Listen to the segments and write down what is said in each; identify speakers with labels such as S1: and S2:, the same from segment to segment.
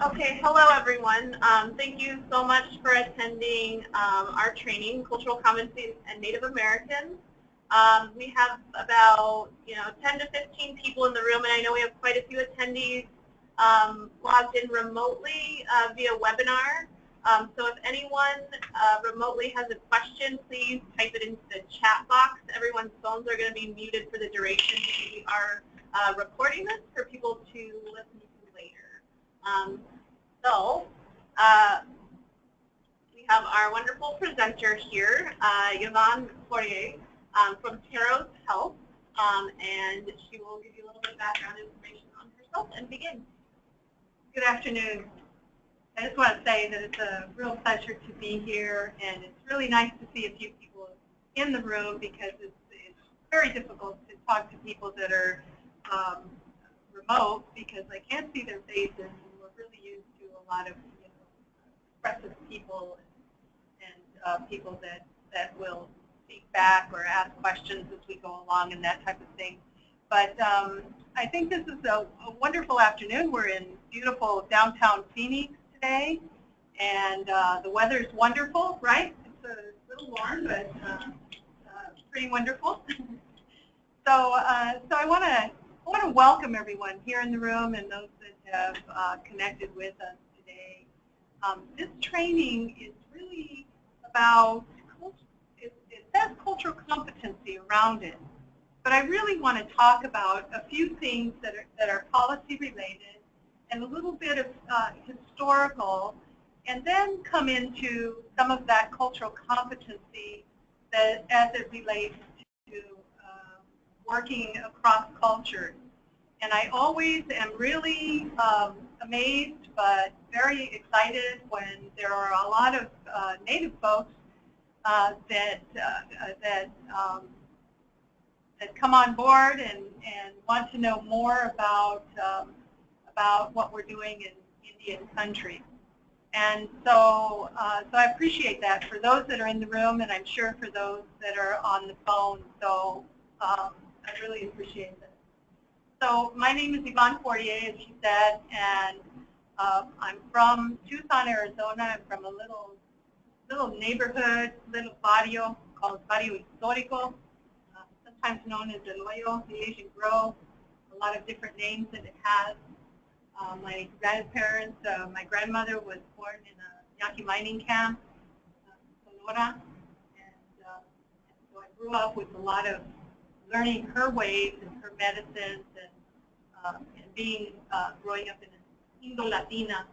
S1: Okay, hello everyone. Thank you so much for attending our training, Cultural Competency and Native Americans. We have about 10 to 15 people in the room, and I know we have quite a few attendees logged in remotely via webinar. So if anyone remotely has a question, please type it into the chat box. Everyone's phones are going to be muted for the duration because we are recording this for people to listen to later. So we have our wonderful presenter here, Yvonne Poirier from Taros Health, and she will give you a little bit of background information on herself and begin.
S2: Good afternoon. I just want to say that it's a real pleasure to be here, and it's really nice to see a few people in the room because it's very difficult to talk to people that are remote because I can't see their faces, and we're really used to a lot of expressive people and people that will speak back or ask questions as we go along and that type of thing. But I think this is a wonderful afternoon. We're in beautiful downtown Phoenix today, and the weather is wonderful, right? It's a little warm, but pretty wonderful. So I want to welcome everyone here in the room and those that have connected with us today. This training is really about, it says cultural competency around it, but I really want to talk about a few things that are policy related and a little bit of historical, and then come into some of that cultural competency that as it relates to working across cultures. And I always am really amazed but very excited when there are a lot of Native folks that come on board and want to know more about what we're doing in Indian country. And so I appreciate that for those that are in the room, and I'm sure for those that are on the phone. So I really appreciate that. So my name is Yvonne Poirier, as she said, and I'm from Tucson, Arizona. I'm from a little neighborhood, little barrio called Barrio Histórico, sometimes known as El Hoyo, the Asian Grove, a lot of different names that it has. My grandparents, my grandmother was born in a Yaqui mining camp, Sonora, and so I grew up with a lot of learning her ways and her medicines and being, growing up in an Indo-Latina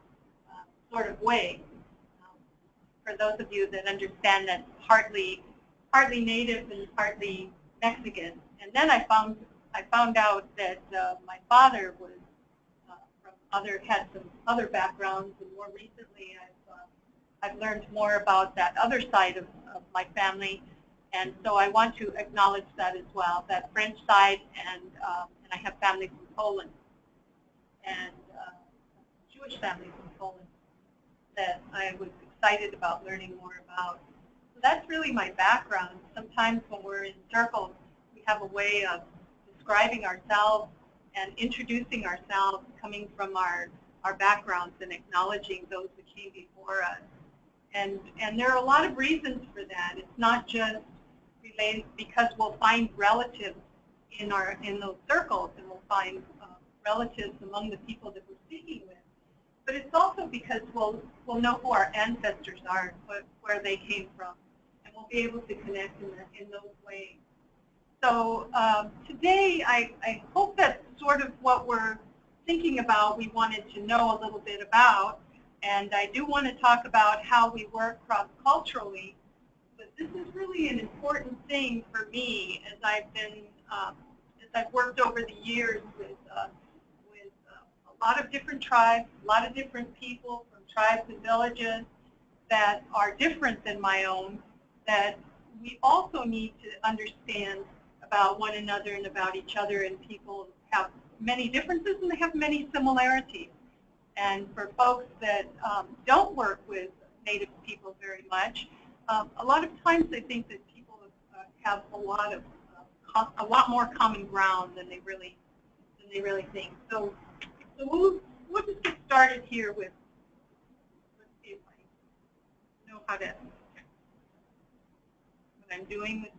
S2: sort of way. For those of you that understand that partly Native and partly Mexican. And then I found out that my father was had some other backgrounds, and more recently I've learned more about that other side of my family, and so I want to acknowledge that as well, that French side, and I have family from Poland and Jewish family from Poland that I was excited about learning more about. So that's really my background. Sometimes when we're in circles, we have a way of describing ourselves and introducing ourselves, coming from our backgrounds and acknowledging those that came before us. And there are a lot of reasons for that. It's not just related because we'll find relatives in those circles, and we'll find relatives among the people that we're speaking with. But it's also because we'll know who our ancestors are, where they came from, and we'll be able to connect in those ways. So today, I hope that's sort of what we're thinking about, we wanted to know a little bit about. And I do want to talk about how we work cross-culturally. But this is really an important thing for me as I've worked over the years with a lot of different tribes, a lot of different people from tribes and villages that are different than my own, that we also need to understand about one another and about each other, and people have many differences and they have many similarities. And for folks that don't work with Native people very much, a lot of times I think that people have a lot more common ground than they really think. So we'll just get started here with, let's see if I know how to, what I'm doing with,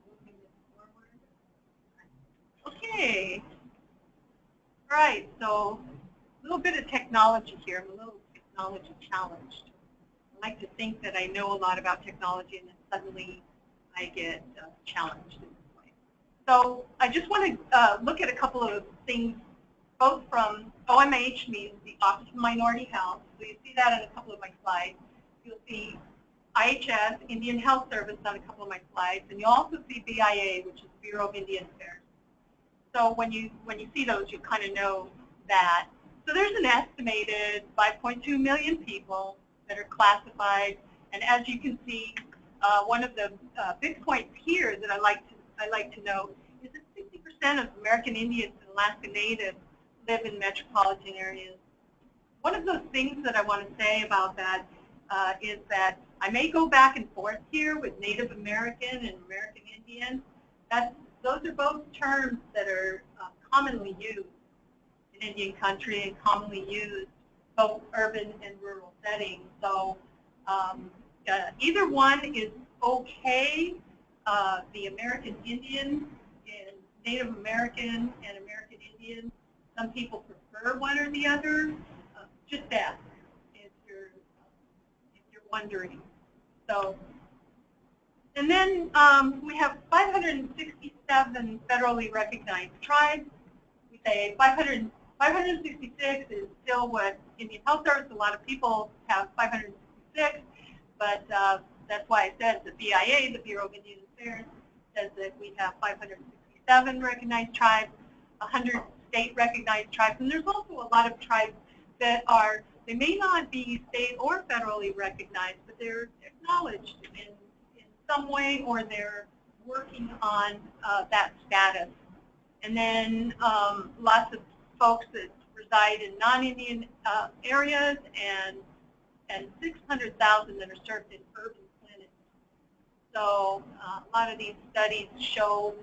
S2: moving this forward. Okay. All right, so a little bit of technology here. I'm a little technology challenged. I like to think that I know a lot about technology, and then suddenly I get challenged in this way. So I just want to look at a couple of things, both from OMH, means the Office of Minority Health. So you see that in a couple of my slides. You'll see IHS, Indian Health Service, on a couple of my slides, and you'll also see BIA, which is Bureau of Indian Affairs. So when you see those, you kind of know that. So there's an estimated 5.2 million people that are classified, and as you can see, one of the big points here that I like to note is that 60% of American Indians and Alaska Natives live in metropolitan areas. One of those things that I want to say about that is that I may go back and forth here with Native American and American Indian. Those are both terms that are commonly used in Indian country and commonly used both urban and rural settings. So either one is okay. The American Indian and Native American and American Indian, some people prefer one or the other. Just ask if you're wondering. So, and then we have 567 federally recognized tribes. We say 566 is still what Indian Health Service, a lot of people have 566, but that's why I said the BIA, the Bureau of Indian Affairs, says that we have 567 recognized tribes, 100 state recognized tribes, and there's also a lot of tribes that are, they may not be state or federally recognized, but they're acknowledged in some way, or they're working on that status. And then lots of folks that reside in non-Indian areas, and 600,000 that are served in urban clinics. So a lot of these studies show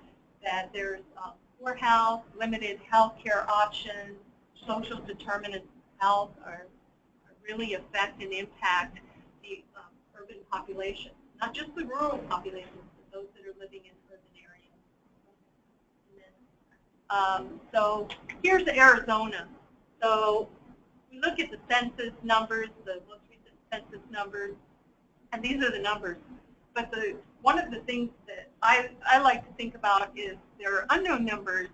S2: that there's poor health, limited health care options, social determinants of health are really affect and impact the urban population. Not just the rural population, but those that are living in urban areas. So here's Arizona. So we look at the census numbers, the most recent census numbers, and these are the numbers. But one of the things that I like to think about is there are unknown numbers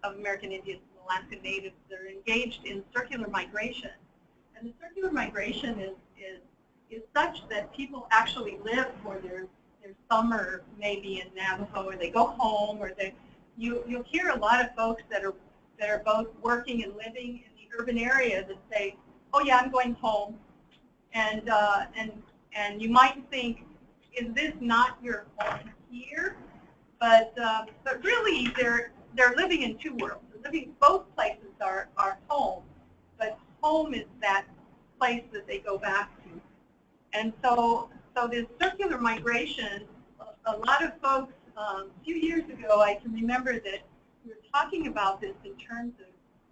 S2: of American Indians and Alaska Natives that are engaged in circular migration. And the circular migration is such that people actually live for their summer maybe in Navajo, or they go home, or you'll hear a lot of folks that are both working and living in the urban area that say, oh yeah, I'm going home. And you might think, is this not your home here? But really they're living in two worlds. They're living, both places are home, but home is that place that they go back to. And so this circular migration, a lot of folks, a few years ago, I can remember that we were talking about this in terms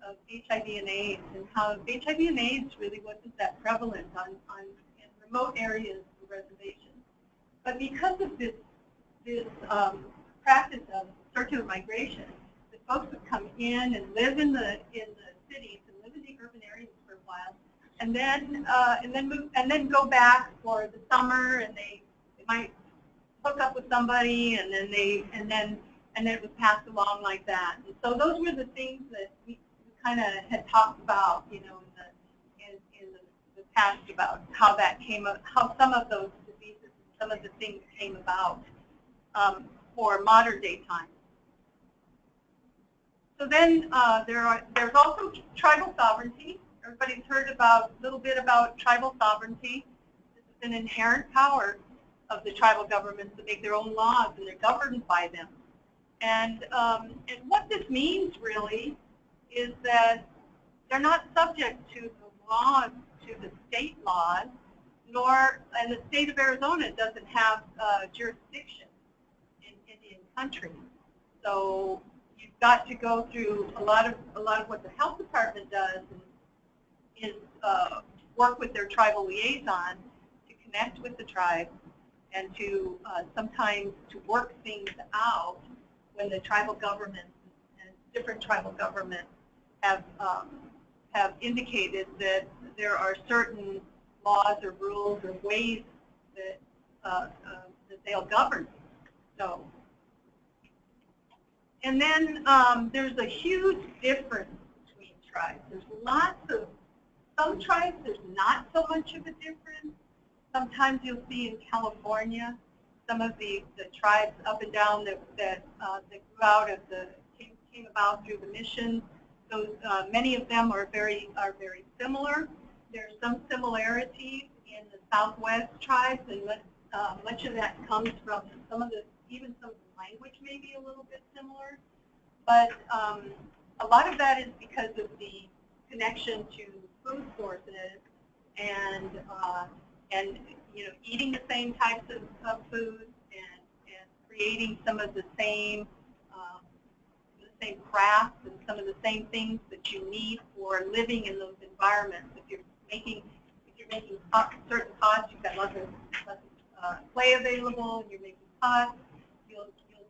S2: of HIV and AIDS, and how HIV and AIDS really wasn't that prevalent in remote areas of reservations. But because of this practice of circular migration, the folks would come in and live in the cities and live in the urban areas for a while, and then go back for the summer, and they might hook up with somebody, and then it was passed along like that. And so those were the things that we kind of had talked about, you know, in the past, about how that came up, how some of those diseases, some of the things came about for modern day times. So then there's also tribal sovereignty. Everybody's heard a little bit about tribal sovereignty. This is an inherent power of the tribal governments to make their own laws, and they're governed by them. And what this means really is that they're not subject to the laws, to the state laws, and the state of Arizona doesn't have jurisdiction in Indian country. So you've got to go through a lot of what the health department does is work with their tribal liaison to connect with the tribe and to sometimes to work things out when the tribal governments and different tribal governments have indicated that there are certain laws or rules or ways that that they'll govern. So, and then there's a huge difference between tribes. There's lots of, some tribes there's not so much of a difference. Sometimes you'll see in California some of the tribes up and down that grew out of came about through the mission. Those many of them are very similar. There's some similarities in the Southwest tribes, and much of that comes from even some of the language may be a little bit similar, but a lot of that is because of the connection to food sources and you know, eating the same types of foods and creating some of the same crafts and some of the same things that you need for living in those environments. If you're making certain pots, you've got lots of clay available, and you're making pots. You'll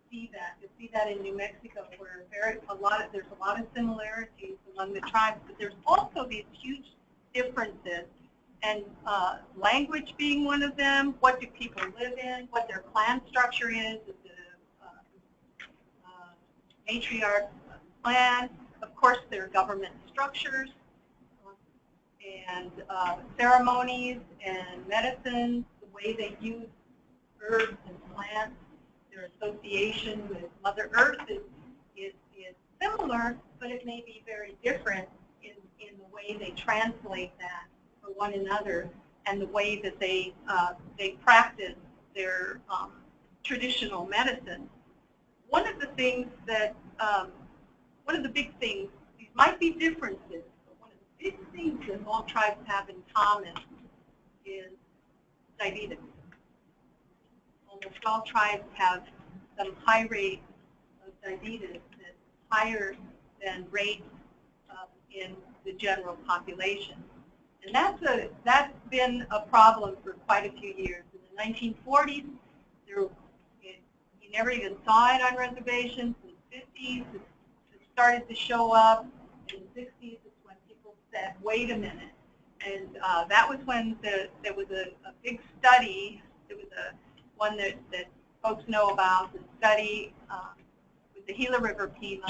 S2: see that. You'll see that in New Mexico, where there's a lot of similarities among the tribes, but there's also these huge differences. And language being one of them. What do people live in? What their clan structure is? Is it a matriarch clan? Of course, their government structures and ceremonies and medicines, the way they use herbs and plants, their association with Mother Earth is similar, but it may be very different in the way they translate that for one another and the way that they practice their traditional medicine. One of the things that, one of the big things, these might be differences, but one of the big things that all tribes have in common is diabetes. Almost all tribes have some high rates of diabetes that's higher than rates in the general population. And that's been a problem for quite a few years. In the 1940s, you never even saw it on reservations. In the 50s, it started to show up. In the 60s, it's when people said, wait a minute. And that was when there was a big study. There was one that folks know about, the study with the Gila River Pima,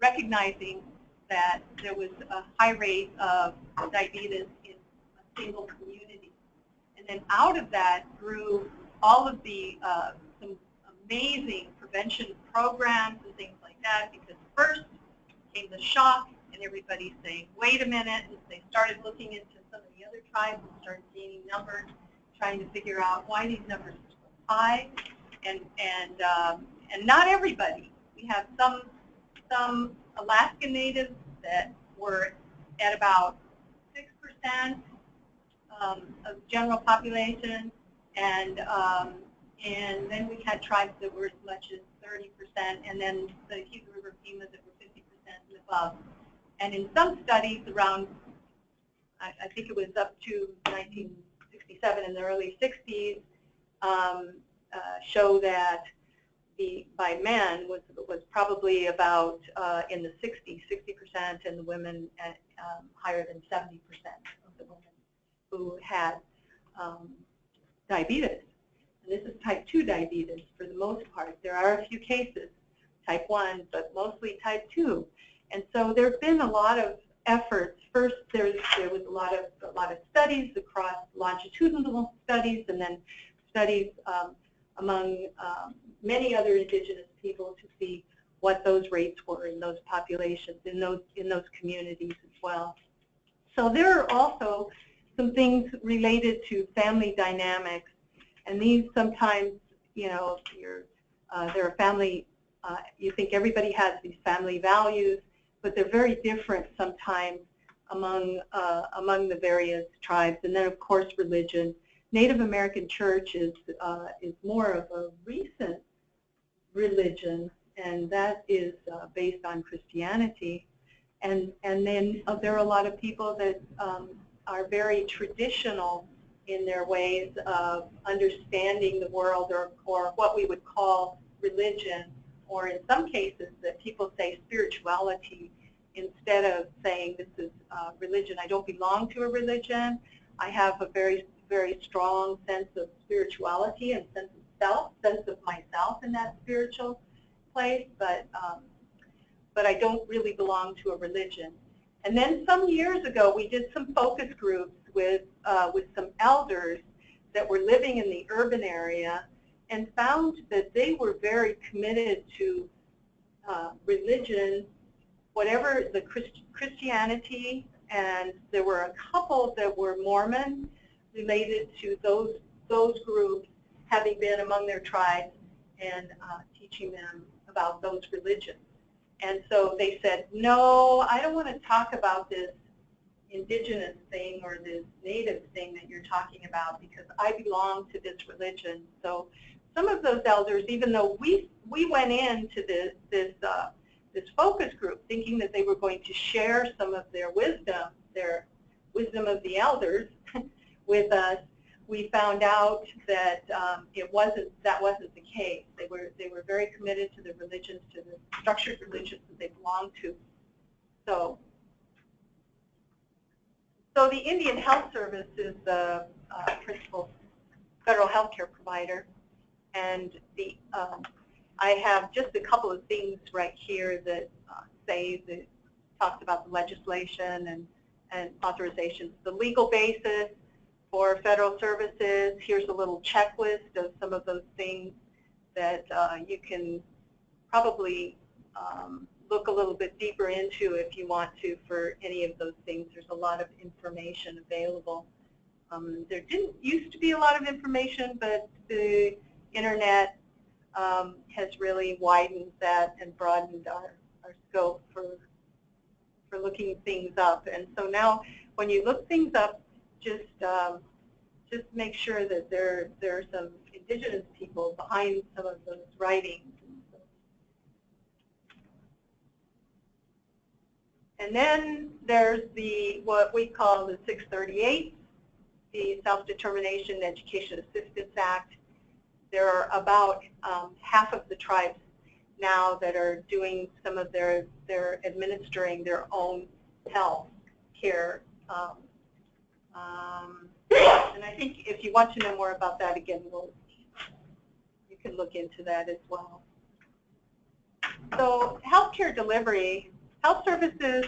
S2: recognizing that there was a high rate of diabetes in a single community. And then out of that grew all of the some amazing prevention programs and things like that, because first came the shock and everybody saying, wait a minute, and they started looking into some of the other tribes and started gaining numbers, trying to figure out why these numbers are so high, and not everybody. We have some Alaskan natives that were at about 6% of the general population, and then we had tribes that were as much as 30%, and then the Gila River Pimas that were 50% and above. And in some studies around, I think it was up to 1967 and the early 60s, show that by men was probably about in the 60%, and the women at higher than 70% of the women who had diabetes. And this is type 2 diabetes for the most part. There are a few cases, type 1, but mostly type 2. And so there have been a lot of efforts. First, there was a lot of studies across longitudinal studies, and then studies among many other indigenous people to see what those rates were in those populations, in those communities as well. So there are also some things related to family dynamics, and these sometimes, you know, there are family. You think everybody has these family values, but they're very different sometimes among the various tribes. And then, of course, religion. Native American church is more of a recent religion, and that is based on Christianity. And then there are a lot of people that are very traditional in their ways of understanding the world, or what we would call religion, or in some cases that people say spirituality instead of saying this is religion. I don't belong to a religion. I have a very, very strong sense of spirituality and sense of self, sense of myself in that spiritual place, but I don't really belong to a religion. And then some years ago, we did some focus groups with some elders that were living in the urban area, and found that they were very committed to religion, whatever the Christianity, and there were a couple that were Mormon, related to those groups, having been among their tribes and teaching them about those religions. And so they said, no, I don't want to talk about this indigenous thing or this native thing that you're talking about, because I belong to this religion. So some of those elders, even though we went into this focus group thinking that they were going to share some of their wisdom of the elders with us, we found out that that wasn't the case. They were very committed to the religions, to the structured religions that they belonged to. So the Indian Health Service is the principal federal healthcare provider, and I have just a couple of things right here that talks about the legislation and authorizations. The legal basis for federal services, here's a little checklist of some of those things that you can probably look a little bit deeper into if you want to for any of those things. There's a lot of information available. There didn't used to be a lot of information, but the internet has really widened that and broadened our scope for looking things up. And so now when you look things up, just make sure that there are some indigenous people behind some of those writings. And then there's what we call the 638, the Self-Determination Education Assistance Act. There are about half of the tribes now that are doing some of they're administering their own health care. And I think if you want to know more about that, again, you can look into that as well. So healthcare delivery, health services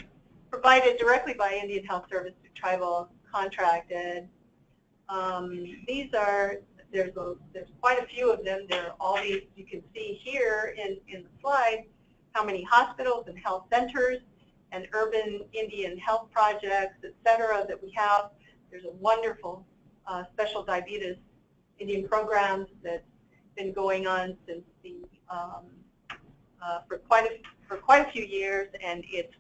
S2: provided directly by Indian Health Service to tribal contracted. There's quite a few of them. There are all these, you can see here in the slide, how many hospitals and health centers and urban Indian health projects, et cetera, that we have. There's a wonderful special diabetes Indian programs that's been going on since for quite a few years, and it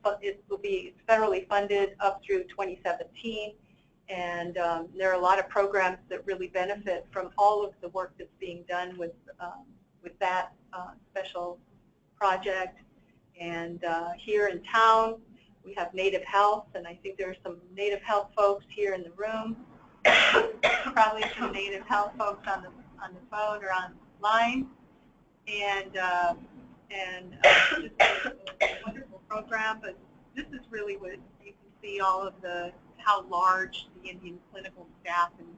S2: will be federally funded up through 2017. And there are a lot of programs that really benefit from all of the work that's being done with that special project. And here in town, we have Native Health, and I think there are some Native Health folks here in the room. Probably some Native Health folks on the phone or online. And just a wonderful program. But this is really what you can see, all of how large the Indian clinical staff and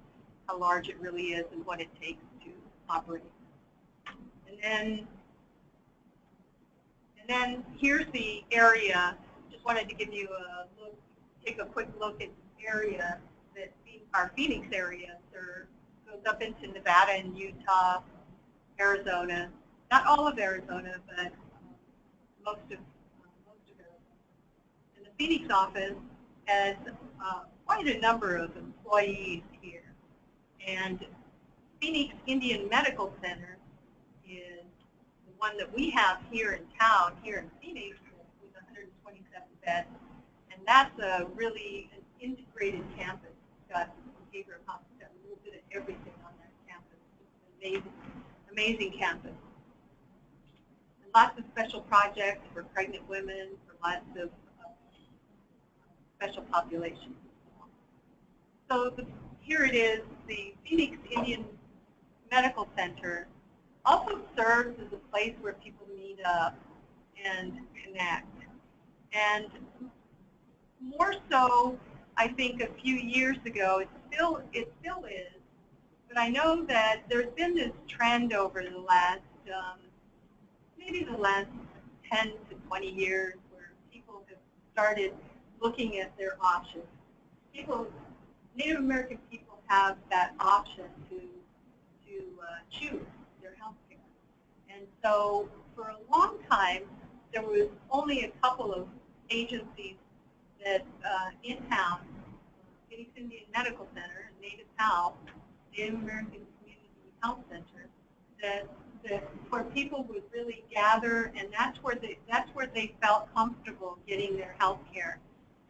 S2: how large it really is and what it takes to operate. And then here's the area. Just wanted to give you a look, take a quick look at the area that our Phoenix area goes up into Nevada and Utah, Arizona. Not all of Arizona, but most of Arizona. And the Phoenix office has quite a number of employees here. And Phoenix Indian Medical Center is the one that we have here in town, here in Phoenix, with 127 beds. And that's a really an integrated campus. It's got behavioral health, it's got a little bit of everything on that campus. It's an amazing campus. And lots of special projects for pregnant women, for lots of special populations. So here it is, the Phoenix Indian Medical Center also serves as a place where people meet up and connect. And more so, I think a few years ago, it still is, but I know that there's been this trend over the last, maybe the last 10 to 20 years where people have started looking at their options. Native American people have that option to choose their health care. And so for a long time, there was only a couple of agencies that in town, Phoenix Indian Medical Center, Native Health, Native American Community Health Center, that where people would really gather, and that's where they felt comfortable getting their health care.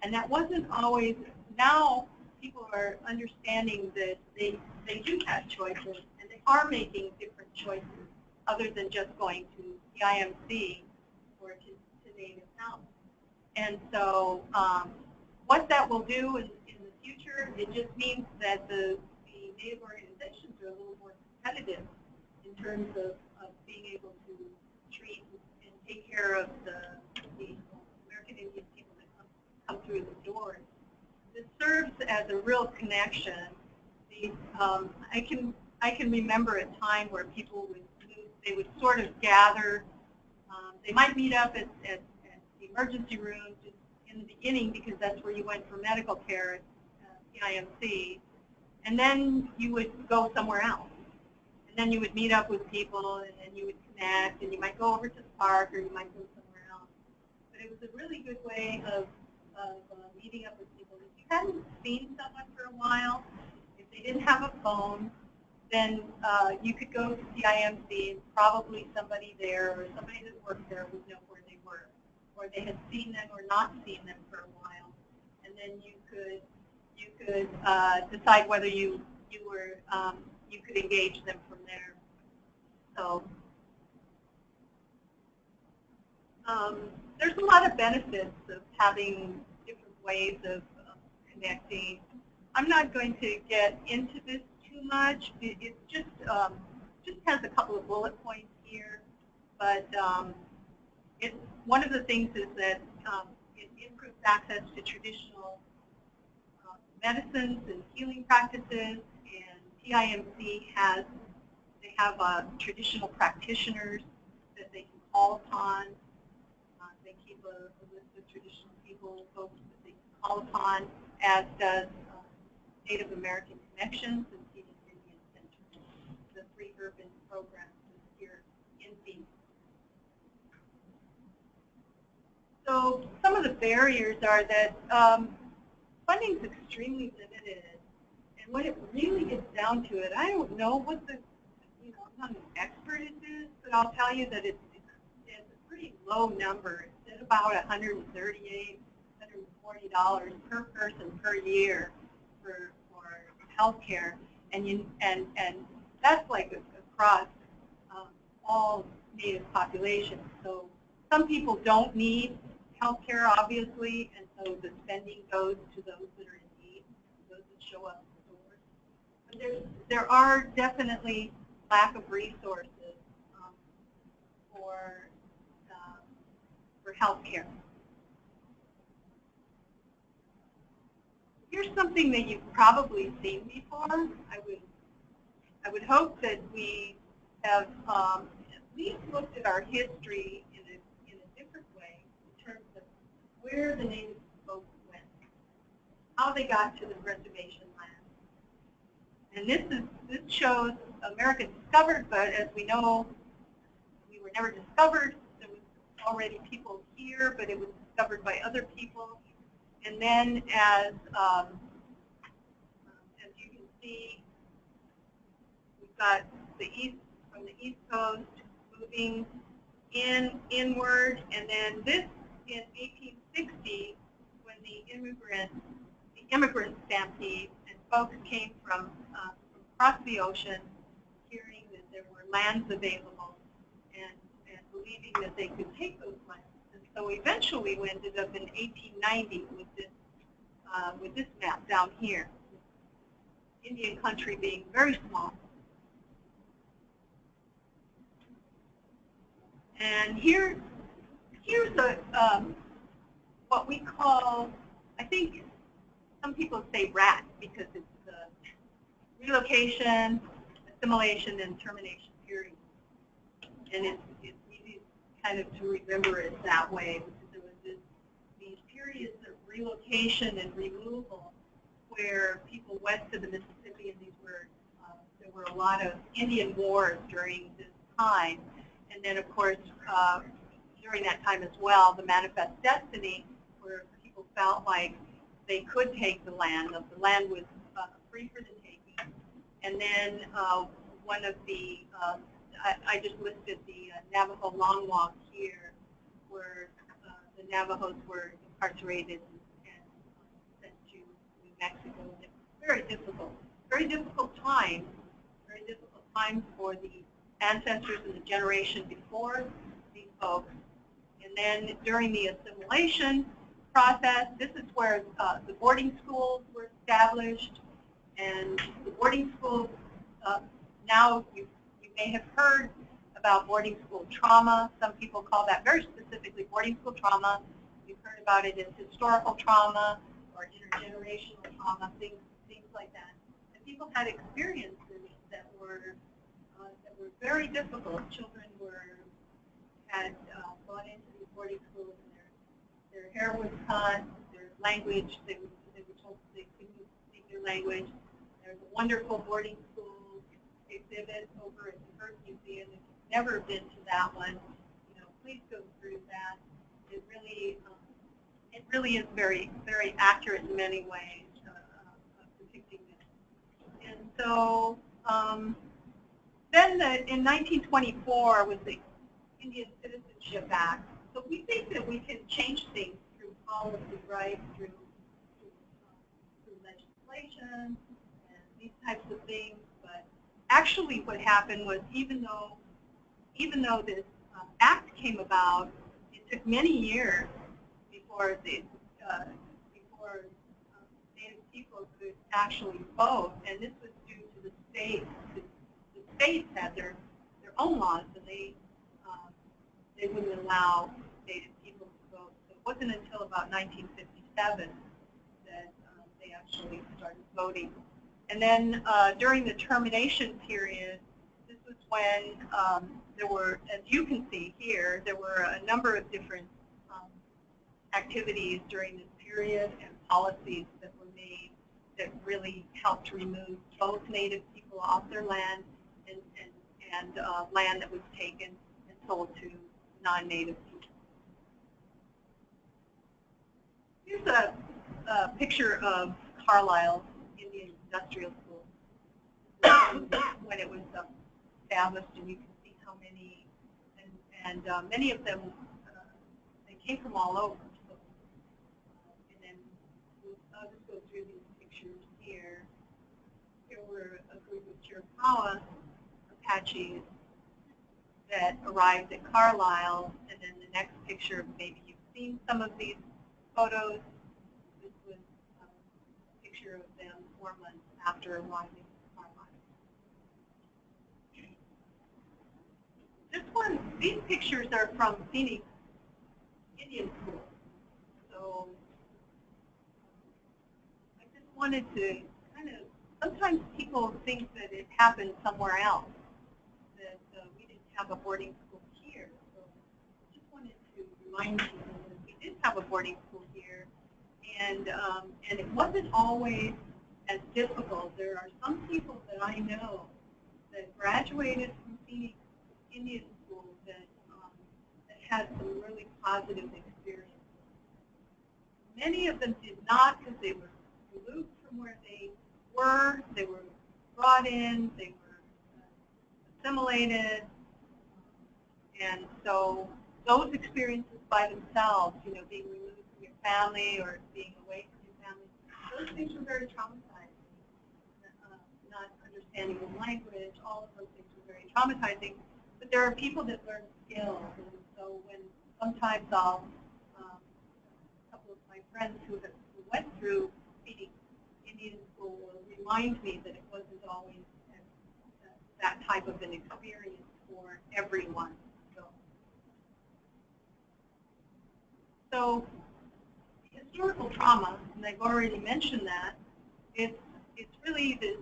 S2: And that wasn't always. Now people are understanding that they do have choices, and they are making different choices other than just going to the IMC or to Native Health. And so what that will do in the future, it just means that the Native organizations are a little more competitive in terms of being able to treat and take care of the American Indian people that come through the doors. This serves as a real connection. I can remember a time where people would sort of gather. They might meet up at the emergency room just in the beginning because that's where you went for medical care at the IMC, and then you would go somewhere else. And then you would meet up with people, and then you would connect, and you might go over to the park, or you might go somewhere else. But it was a really good way of meeting up with people. If you hadn't seen someone for a while, if they didn't have a phone, then you could go to the IMC, and probably somebody there or somebody that worked there would know where they were, or they had seen them or not seen them for a while, and then you could decide whether you could engage them from there. So there's a lot of benefits of having different ways of connecting. I'm not going to get into this too much. It just has a couple of bullet points here, but one of the things is that it improves access to traditional medicines and healing practices, and PIMC have traditional practitioners that they can call upon. They keep a list of traditional folks that they can call upon, as does Native American Connections and Phoenix Indian Center, the 3 urban programs here in Phoenix. So some of the barriers are that funding is extremely limited, and when it really gets down to it, I don't know what I'm not an expert at this, but I'll tell you that it's a pretty low number. It's at about $138, $140 per person per year for health care, and that's like across all Native populations. So some people don't need health care, obviously, and so the spending goes to those that are in need, those that show up at the doors. But there are definitely lack of resources for health care. Here's something that you've probably seen before. I would hope that we have at least looked at our history in a different way in terms of where the Native folks went, how they got to the reservation land. And this shows America discovered, but as we know, we were never discovered. There was already people here, but it was discovered by other people. And then as you can see, we've got from the East Coast moving inward, and then this in 1860, when the immigrant stampede, and folks came from across the ocean, hearing that there were lands available, and believing that that they could take those lands. And so eventually we ended up in 1890 with this map down here, Indian country being very small. And here's what we call, I think some people say RAT because it's relocation, assimilation, and termination period. And it's easy kind of to remember it that way, because there was these periods of relocation and removal where people west of the Mississippi, and there were a lot of Indian wars during this time. And then, of course, during that time as well, the Manifest Destiny, where people felt like they could take the land. The land was free for the taking. And then one of the, I just listed the Navajo Long Walk here, where the Navajos were incarcerated and sent to New Mexico. It was very difficult time for the ancestors and the generation before these folks. And then during the assimilation process, this is where the boarding schools were established. And the boarding schools, now you may have heard about boarding school trauma. Some people call that very specifically boarding school trauma. You've heard about it as historical trauma or intergenerational trauma, things like that. And people had experiences that were very difficult. Children had gone into these boarding schools, and their hair was cut, their language, they were told they couldn't speak their language. There's a wonderful boarding school exhibit over at the Earth Museum. If you've never been to that one, please go through that. It really is very, very accurate in many ways of depicting this. And so then in 1924 was the Indian Citizenship Act. So we think that we can change things through policy, right? Through legislation and these types of things. But actually, what happened was, even though this act came about, it took many years before Native people could actually vote, and this was due to the states. The states had their own laws, and they wouldn't allow Native people to vote. So it wasn't until about 1957 that they actually started voting. And then during the termination period, this was when there were, as you can see here, there were a number of different activities during this period and policies that were made that really helped remove both Native people off their land and land that was taken and sold to non-Native people. Here's a picture of Carlisle Indian Industrial School when it was established, and you can see how many, and many of them, they came from all over. So, and then I'll just go through these pictures here. Here were a group of Chiricahua Apaches that arrived at Carlisle, and then the next picture, maybe you've seen some of these photos. This was a picture of them 4 months after arriving at Carlisle. These pictures are from Phoenix Indian School. So I just wanted to kind of, sometimes people think that it happened somewhere else, that we didn't have a boarding school here. So I just wanted to remind you that we did have a boarding school here, and it wasn't always as difficult. There are some people that I know that graduated from Phoenix Indian School that had some really positive experiences. Many of them did not, because they were removed from where they were brought in, they were assimilated, and so those experiences by themselves, being removed from your family or being away from your family, those things were very traumatizing. Not understanding the language, all of those things were very traumatizing. But there are people that learn skills, so when sometimes a couple of my friends who went through Indian school will remind me that it wasn't always that type of an experience for everyone. So historical trauma, and I've already mentioned that, it's really this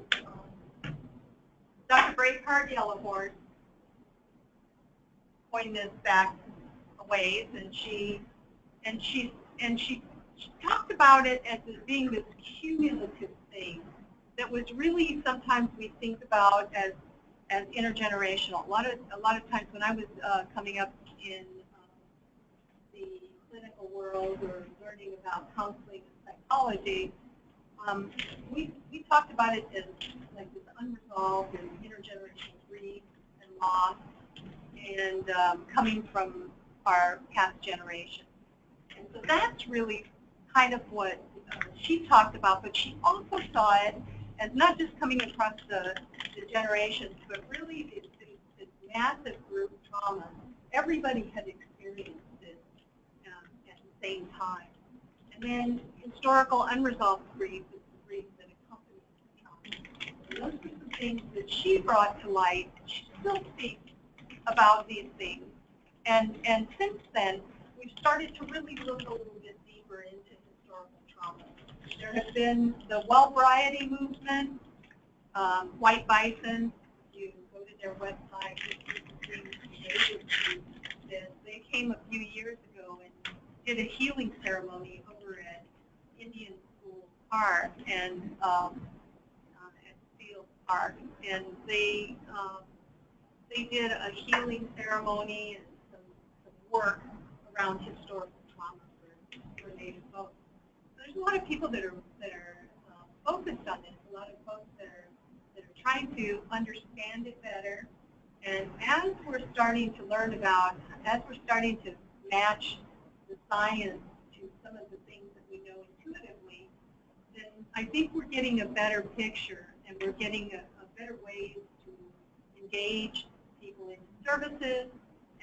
S2: Dr. Braveheart Yellowhorse coined this back a ways, and she talked about it as being this cumulative thing that was really sometimes we think about as intergenerational. A lot of times when I was coming up in the clinical world or learning about counseling and psychology, we talked about it as like this unresolved and intergenerational grief and loss, and coming from our past generation. And so that's really kind of what she talked about, but she also saw it as not just coming across the generations, but really this massive group trauma. Everybody had experienced this at the same time. And then historical unresolved grief is the grief that accompanies the trauma. And those were some things that she brought to light. She still speaks about these things. And since then, we've started to really look a little bit deeper into historical trauma. There has been the Wellbriety movement, White Bison. You go to their website, they came a few years ago and did a healing ceremony over at Indian School Park and at Field Park, and they did a healing ceremony and some work around historical trauma for Native folks. There's a lot of people that are focused on this. A lot of folks that are trying to understand it better. And as we're starting to learn about, as we're starting to match the science to some of the things that we know intuitively, then I think we're getting a better picture, and we're getting a better ways to engage people in services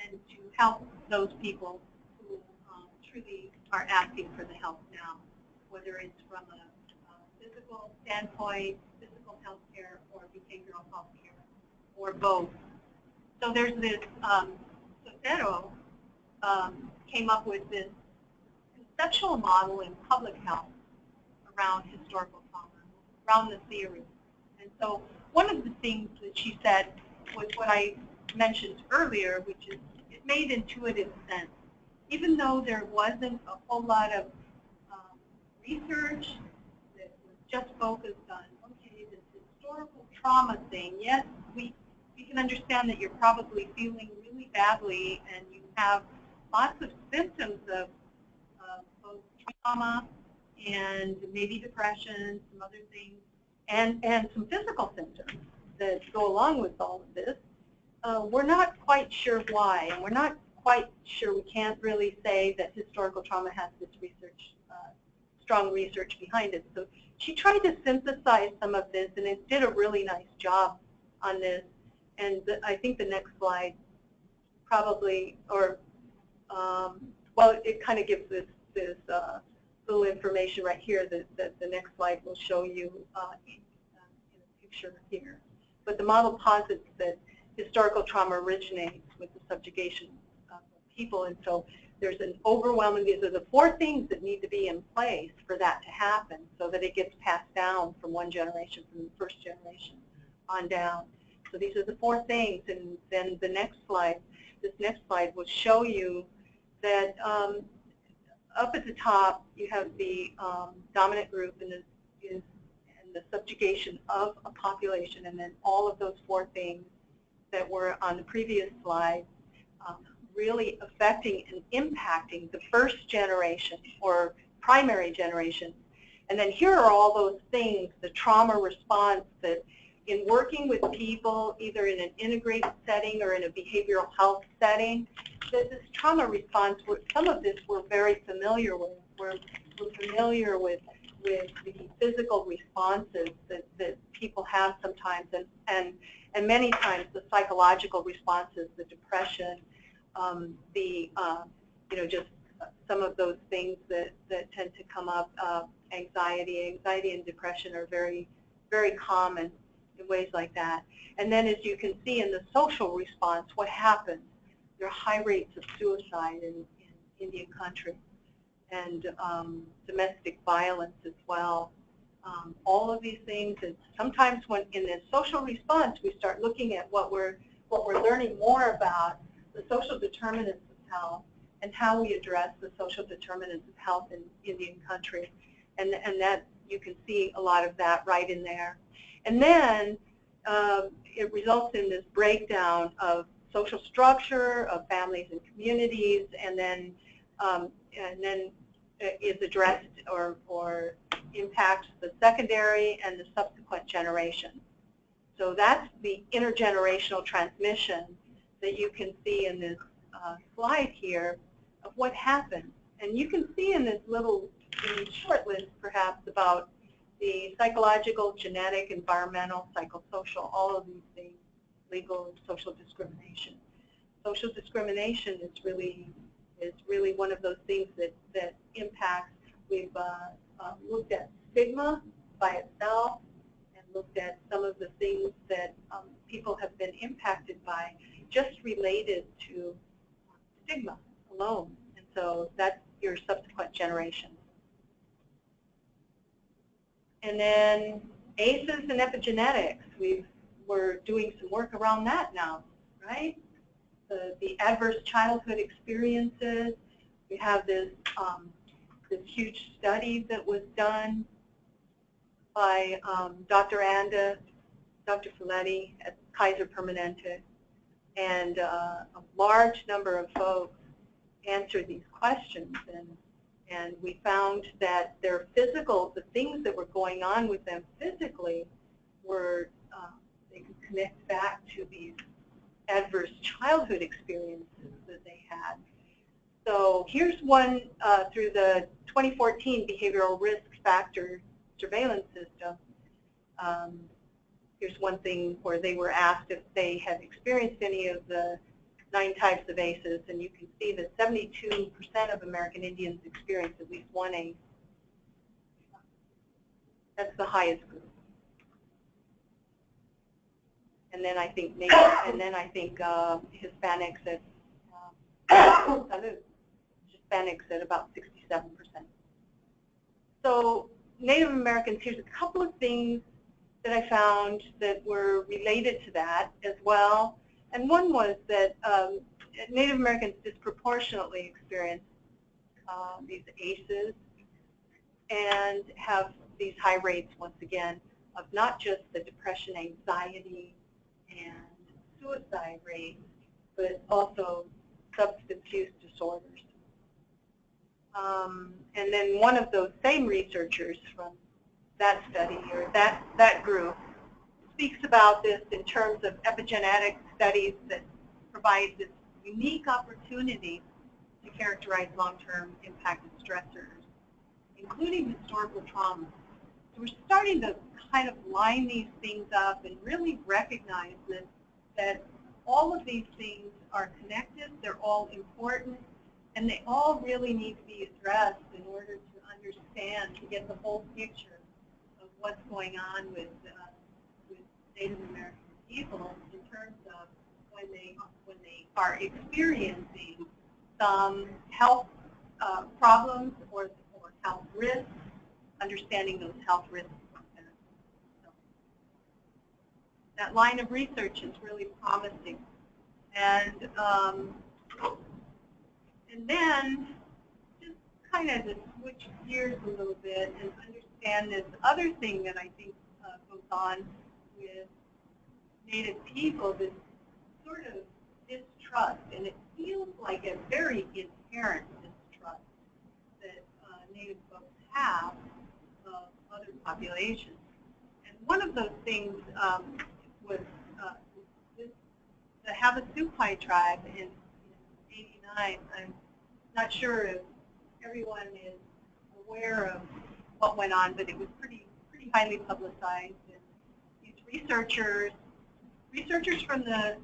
S2: and to help those people who truly are asking for the help now, whether it's from a physical standpoint, physical health care, or behavioral health care, or both. So there's this, Sotero came up with this conceptual model in public health around historical trauma, around the theory. And so one of the things that she said was what I mentioned earlier, which is it made intuitive sense. Even though there wasn't a whole lot of research that was just focused on, okay, this historical trauma thing, yes, we can understand that you're probably feeling really badly and you have lots of symptoms of both trauma and maybe depression, some other things, and some physical symptoms that go along with all of this. We're not quite sure why, and we're not quite sure, we can't really say that historical trauma has this research, strong research behind it. So she tried to synthesize some of this, and it did a really nice job on this. And I think the next slide probably, or, well, it kind of gives this little information right here that the next slide will show you in a picture here. But the model posits that historical trauma originates with the subjugation of people, and so there's an overwhelming, these are the 4 things that need to be in place for that to happen so that it gets passed down from one generation, from the first generation on down. So these are the 4 things, and then the next slide, this next slide will show you that up at the top you have the dominant group and the subjugation of a population, and then all of those 4 things that were on the previous slide really affecting and impacting the first generation or primary generation. And then here are all those things, the trauma response that in working with people, either in an integrated setting or in a behavioral health setting, that this trauma response, some of this we're very familiar with. We're familiar with the physical responses that people have sometimes, and many times the psychological responses, the depression, just some of those things that tend to come up. Anxiety and depression are very, very common in ways like that. And then, as you can see in the social response, what happens? There are high rates of suicide in Indian country, and domestic violence as well. All of these things, and sometimes when in the social response we start looking at what we're learning more about the social determinants of health and how we address the social determinants of health in Indian country, and that you can see a lot of that right in there. And then it results in this breakdown of social structure of families and communities, and then is addressed or impacts the secondary and the subsequent generation. So that's the intergenerational transmission that you can see in this slide here of what happens. And you can see in this little short list perhaps about the psychological, genetic, environmental, psychosocial, all of these things, legal and social discrimination. Social discrimination is really one of those things that impacts. We've looked at stigma by itself and looked at some of the things that people have been impacted by just related to stigma alone. And so that's your subsequent generations. And then ACEs and epigenetics. We're doing some work around that now, right? The adverse childhood experiences. We have this huge study that was done by Dr. Anda, Dr. Folletti at Kaiser Permanente, and a large number of folks answered these questions, and we found that their physical, the things that were going on with them physically were, they could connect back to these adverse childhood experiences that they had. So here's one through the 2014 Behavioral Risk Factor Surveillance System. Here's one thing where they were asked if they had experienced any of the 9 types of ACEs, and you can see that 72% of American Indians experience at least one ACE. That's the highest group. And then I think Hispanics at Hispanics at about 67%. So Native Americans, here's a couple of things that I found that were related to that as well. And one was that Native Americans disproportionately experience these ACEs and have these high rates, once again, of not just the depression, anxiety, and suicide rates, but also substance use disorders. And then one of those same researchers from that study, or that group, speaks about this in terms of epigenetic studies that provide this unique opportunity to characterize long-term impacted stressors, including historical trauma. So we're starting to kind of line these things up and really recognize that all of these things are connected, they're all important, and they all really need to be addressed in order to understand, to get the whole picture of what's going on with Native American people in terms of when they are experiencing some health problems or health risks, understanding those health risks. So that line of research is really promising. And then just kind of to switch gears a little bit and understand this other thing that I think goes on with Native people, this sort of distrust, and it feels like a very inherent distrust that Native folks have of other populations. And one of those things was the Havasupai tribe in '89. I'm not sure if everyone is aware of what went on, but it was pretty highly publicized. And these researchers from the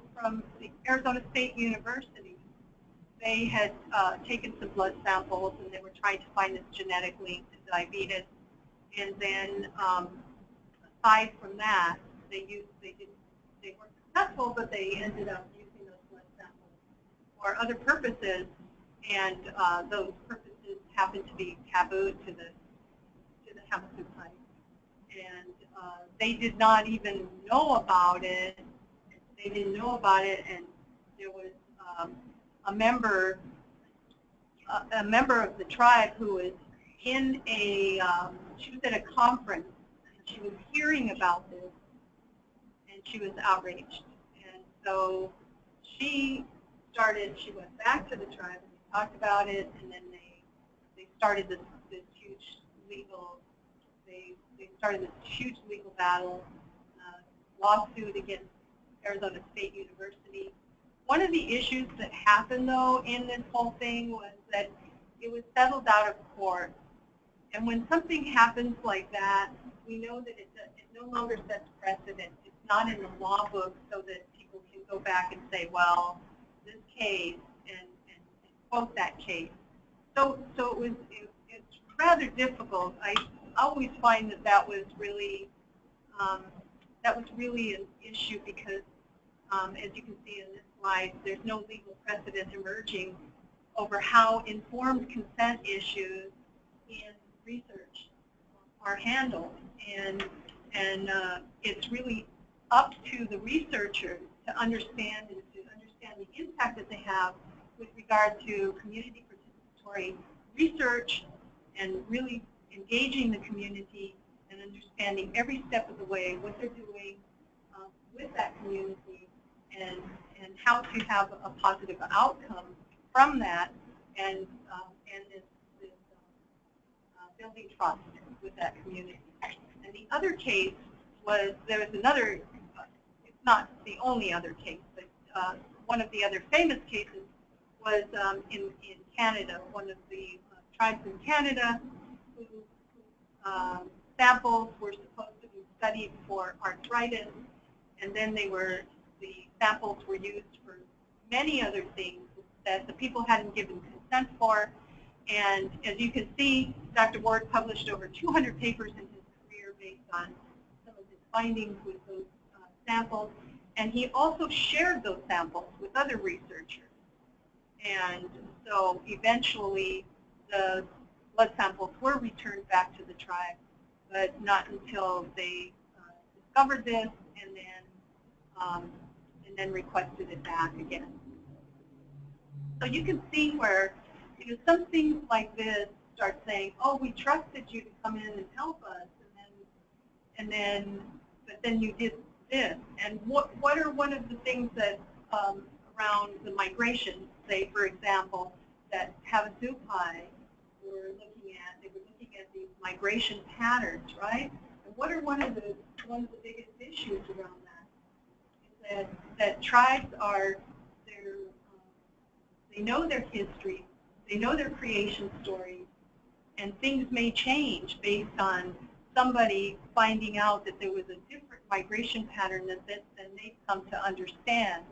S2: Arizona State University they had taken some blood samples and they were trying to find this genetic link to diabetes. And then aside from that, they weren't successful, but they ended up using those blood samples for other purposes, and those purposes happened to be taboo to the hematocyte. And they did not even know about it. They didn't know about it, and there was a member of the tribe who was in a, she was at a conference, and she was hearing about this, and she was outraged. And so she went back to the tribe, and they talked about it, and then they started this huge legal, they started this huge legal battle, lawsuit against Arizona State University. One of the issues that happened, though, in this whole thing was that it was settled out of court. And when something happens like that, we know that it no longer sets precedent. It's not in the law book so that people can go back and say, well, this case, and quote that case. So it's rather difficult. I always find that was really an issue because, as you can see in this slide, there's no legal precedent emerging over how informed consent issues in research are handled, and it's really up to the researchers to understand the impact that they have with regard to community participatory research and really engaging the community and understanding every step of the way what they're doing with that community and how to have a positive outcome from that, and this building trust with that community. And the other case was, there was another, it's not the only other case, but one of the other famous cases was in Canada. One of the tribes in Canada who samples were supposed to be studied for arthritis, and then the samples were used for many other things that the people hadn't given consent for. And as you can see, Dr. Ward published over 200 papers in his career based on some of his findings with those samples. And he also shared those samples with other researchers. And so eventually the blood samples were returned back to the tribe, but not until they discovered this and then requested it back again. So you can see where, you know, something like this starts saying, "Oh, we trusted you to come in and help us," but then you did this. And what are one of the things that around the migration, say for example, that Havasupai were looking at? They were looking at these migration patterns, right? And what are one of the biggest issues around that? Is that tribes are they know their history, they know their creation stories, and things may change based on somebody finding out that there was a different migration pattern than they've come to understand,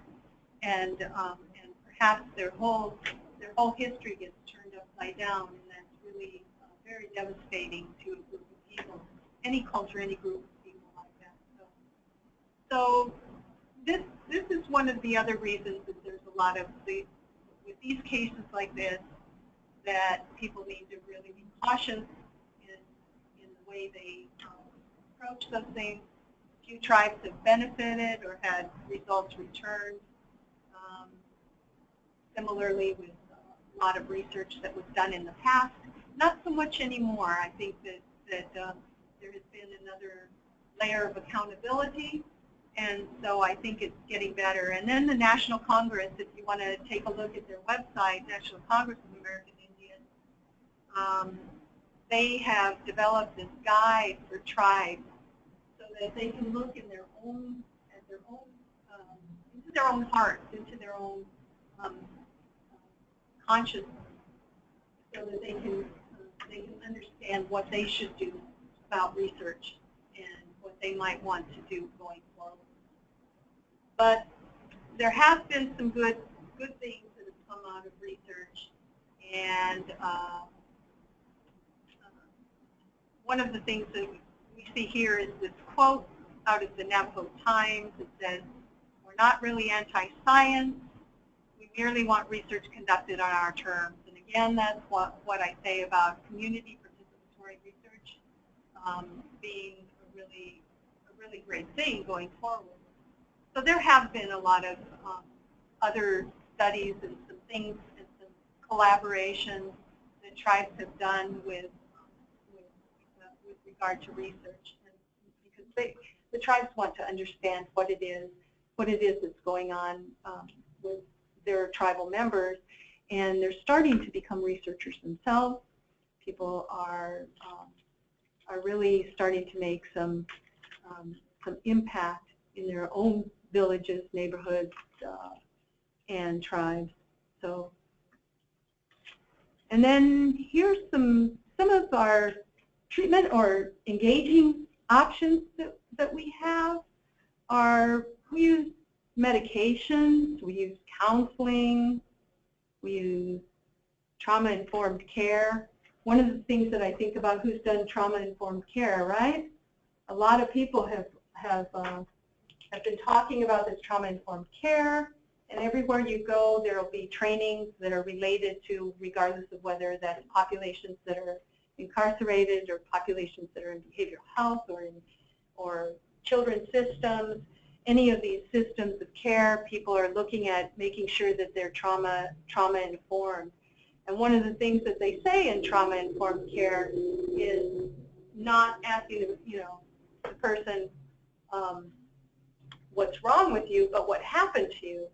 S2: and perhaps their whole history gets turned upside down, and that's really very devastating to a group of people, any culture, any group of people like that. So this is one of the other reasons that there's a lot of with these cases like this, that people need to really be cautious in the way they approach those things. A few tribes have benefited or had results returned. Similarly, with a lot of research that was done in the past, not so much anymore. I think that there has been another layer of accountability, and so I think it's getting better. And then the National Congress, if you want to take a look at their website, National Congress of American Indians, they have developed this guide for tribes so that they can look in their own, into their own hearts, into their own consciousness, so that they can understand what they should do about research and what they might want to do going forward. But there have been some good things that have come out of research. And one of the things that we see here is this quote out of the Navajo Times. It says, "We're not really anti-science. We merely want research conducted on our terms." And again, that's what I say about community participatory research being a really great thing going forward. So there have been a lot of other studies and some things and some collaborations that tribes have done with regard to research, and because the tribes want to understand what it is that's going on with their tribal members, and they're starting to become researchers themselves. People are really starting to make some impact in their own villages, neighborhoods, and tribes. So, and then here's some of our treatment or engaging options that we have. We use medications, we use counseling, we use trauma-informed care. One of the things that I think about, who's done trauma-informed care, right? A lot of people have been talking about this trauma-informed care, and everywhere you go there will be trainings that are related to, regardless of whether that's populations that are incarcerated or populations that are in behavioral health or children's systems. Any of these systems of care, people are looking at making sure that they're trauma-informed. And one of the things that they say in trauma-informed care is not asking the person what's wrong with you, but what happened to you.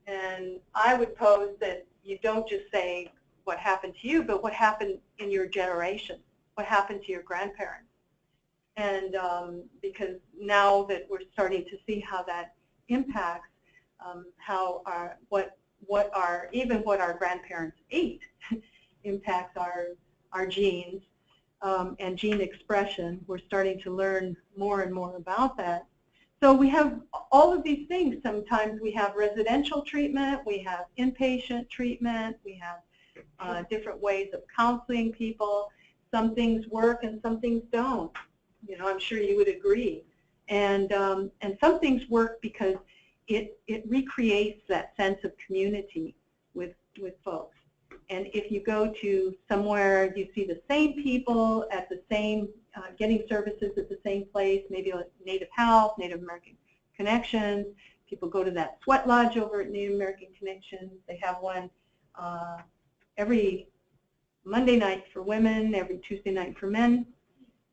S2: And I would pose that you don't just say what happened to you, but what happened in your generation, what happened to your grandparents. And because now that we're starting to see how that impacts even what our grandparents ate impacts our genes and gene expression. We're starting to learn more and more about that. So we have all of these things. Sometimes we have residential treatment, we have inpatient treatment, we have different ways of counseling people. Some things work and some things don't. I'm sure you would agree. And some things work because it recreates that sense of community with folks. And if you go to somewhere, you see the same people at the same, getting services at the same place, maybe like Native Health, Native American Connections. People go to that sweat lodge over at Native American Connections. They have one every Monday night for women, every Tuesday night for men.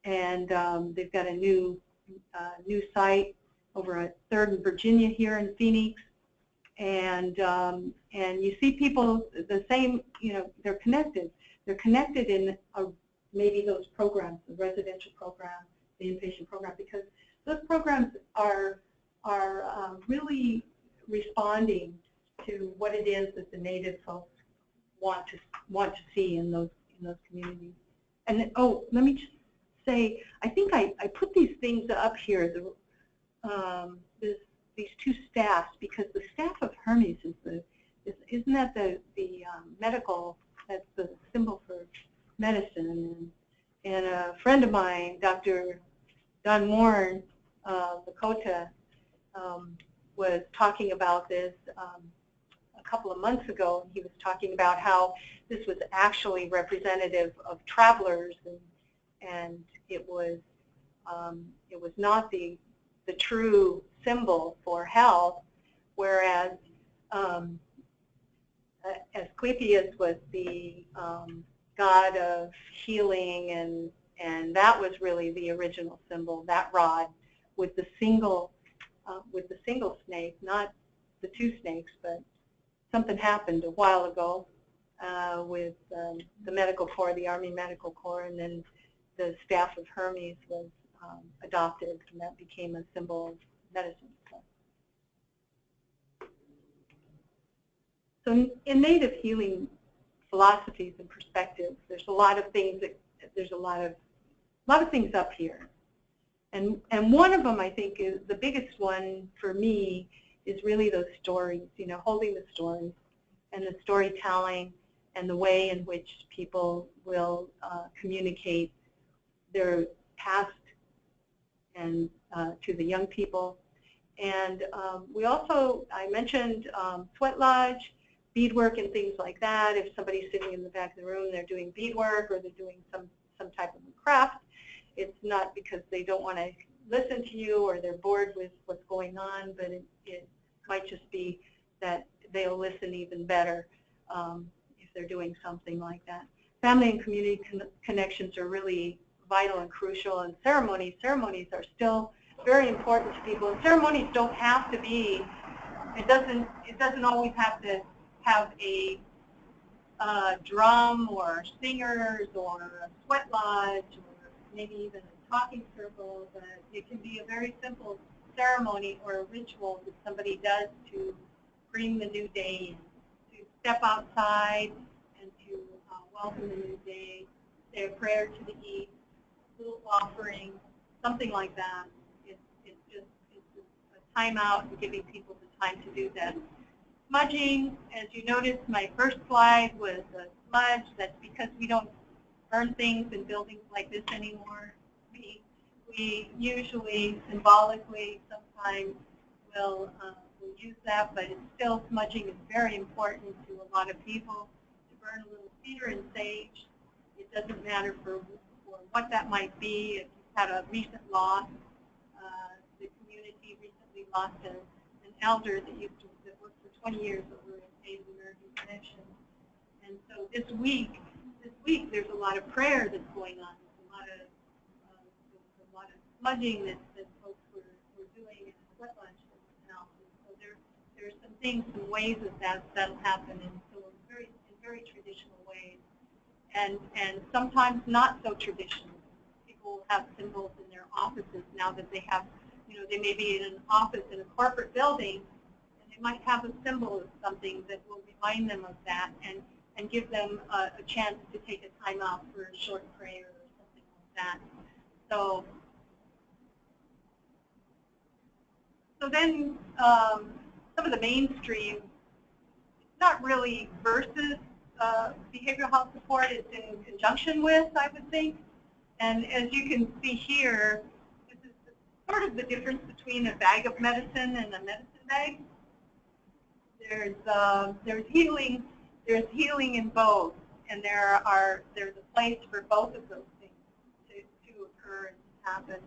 S2: And they've got a new site over at 3rd and Virginia here in Phoenix. And you see people the same, they're connected. They're connected in maybe those programs, the residential program, the inpatient program, because those programs are really responding to what it is that the Native folks want to see in those communities. And oh, let me just say, I think I put these things up here. These two staffs, because the staff of Hermes isn't that the medical, that's the symbol for medicine. And a friend of mine, Dr. Don Moore, Lakota, was talking about this a couple of months ago. He was talking about how this was actually representative of travelers, and it was not the true symbol for health, whereas Asclepius was the god of healing, and that was really the original symbol, that rod with the single snake, not the two snakes. But something happened a while ago with the medical corps, the Army Medical Corps, and then the staff of Hermes was adopted, and that became a symbol of medicine. So in Native healing philosophies and perspectives, there's a lot of things there's a lot of things up here, and one of them, I think, is the biggest one for me, is really those stories. Holding the stories. and the storytelling and the way in which people will communicate their past and to the young people. And we also, I mentioned sweat lodge, beadwork and things like that. If somebody's sitting in the back of the room, they're doing beadwork or they're doing some type of craft, it's not because they don't want to listen to you or they're bored with what's going on, but it might just be that they'll listen even better if they're doing something like that. Family and community connections are really vital and crucial, and ceremonies are still very important to people. And ceremonies don't have to be, it doesn't always have to have a drum or singers or a sweat lodge or maybe even a talking circle, but it can be a very simple ceremony or a ritual that somebody does to bring the new day in, to step outside and to welcome the new day, say a prayer to the east, a little offering, something like that. It's a time out and giving people the time to do that. Smudging, as you noticed, my first slide was a smudge. That's because we don't burn things in buildings like this anymore. We usually, symbolically, sometimes will use that, but it's still, smudging is very important to a lot of people. To burn a little cedar and sage, it doesn't matter for what that might be. If you've had a recent loss, the community recently lost an elder that worked for 20 years over at Native American Connection. And so this week there's a lot of prayer that's going on. There's a lot of smudging that folks were doing in the sweat lodge now. So there's some things, some ways that'll happen in very traditional ways, and sometimes not so traditional. People have symbols in their offices now that they have, they may be in an office in a corporate building, and they might have a symbol of something that will remind them of that and give them a chance to take a time out for a short prayer or something like that. So then some of the mainstream, it's not really versus behavioral health support, it's in conjunction with, I would think. And as you can see here, this is sort of the difference between a bag of medicine and a medicine bag. There's healing in both, and there's a place for both of those things to occur and to happen.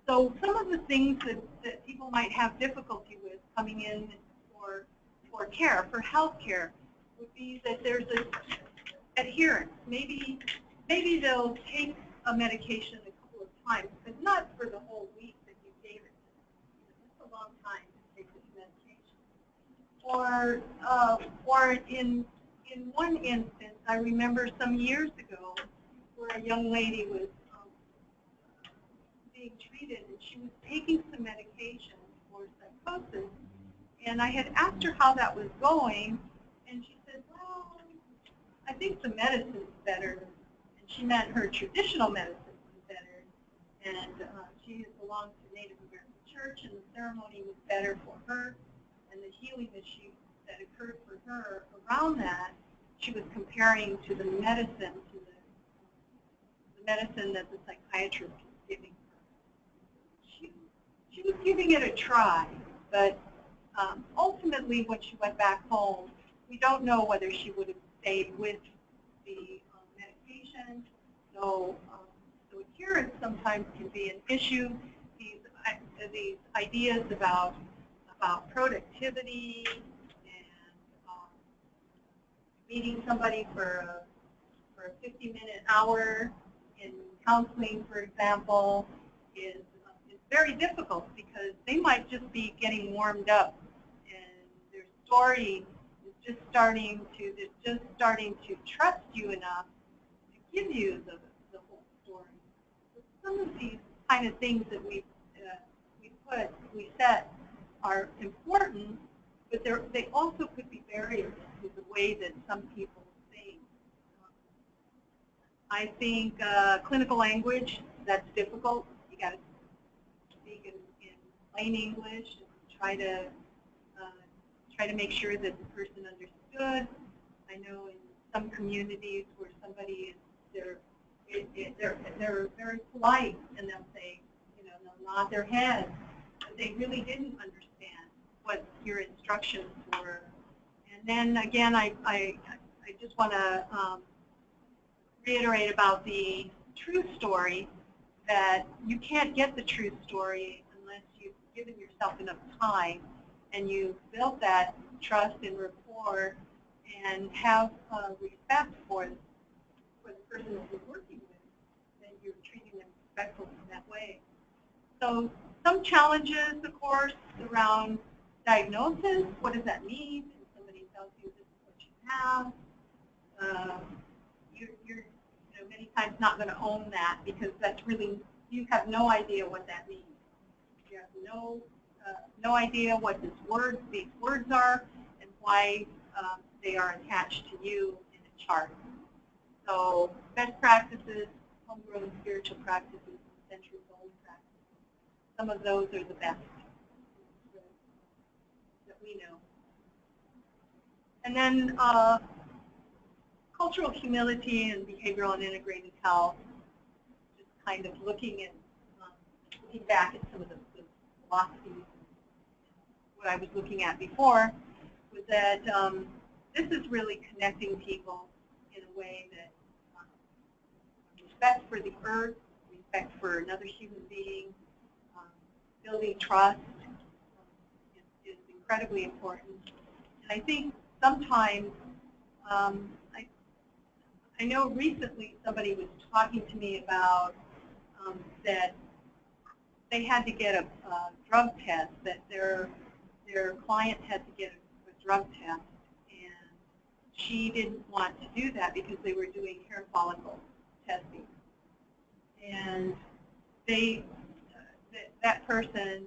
S2: So some of the things that people might have difficulty with coming in for care, for health care, would be that there's an adherence. Maybe they'll take a medication a couple of times, but not for the whole week that you gave it to them. It's a long time to take this medication. Or in one instance, I remember some years ago where a young lady was being treated, and she was taking some medication for psychosis, and I had asked her how that was going, and she said, well, I think the medicine's better, and she meant her traditional medicine was better, and she belonged to Native American Church, and the ceremony was better for her, and the healing that occurred for her around that, she was comparing to the medicine, to the medicine that the psychiatrist was giving her. She was giving it a try, but ultimately when she went back home, we don't know whether she would have stayed with the medication. So adherence sometimes can be an issue. These ideas about productivity and meeting somebody for a 50-minute hour in counseling, for example, is very difficult because they might just be getting warmed up, and their story is just starting to trust you enough to give you the whole story. So some of these kind of things that we set are important, but they also could be barriers to the way that some people think. I think clinical language, that's difficult. You got to speak in plain English and try to make sure that the person understood understood. I know in some communities where somebody is, they're very polite and they'll say, they'll nod their head, but they really didn't understand what your instructions were. And then again, I just want to reiterate about the true story, that you can't get the true story unless you've given yourself enough time and you've built that trust and rapport and have respect for the person that you're working with, that you're treating them respectfully in that way. So some challenges, of course, around diagnosis. What does that mean? If somebody tells you this is what you have, you're many times not going to own that, because that's really, you have no idea what that means. You have no idea what these words are and why they are attached to you in a chart. So best practices, homegrown spiritual practices, century-old practices. Some of those are the best that we know. And then cultural humility and behavioral and integrated health, just kind of looking back at some of the philosophies, what I was looking at before, was that this is really connecting people in a way that respect for the earth, respect for another human being, building trust is incredibly important. And I think sometimes, I know recently somebody was talking to me about that they had to get a drug test, that their client had to get a drug test, and she didn't want to do that because they were doing hair follicle testing. And that person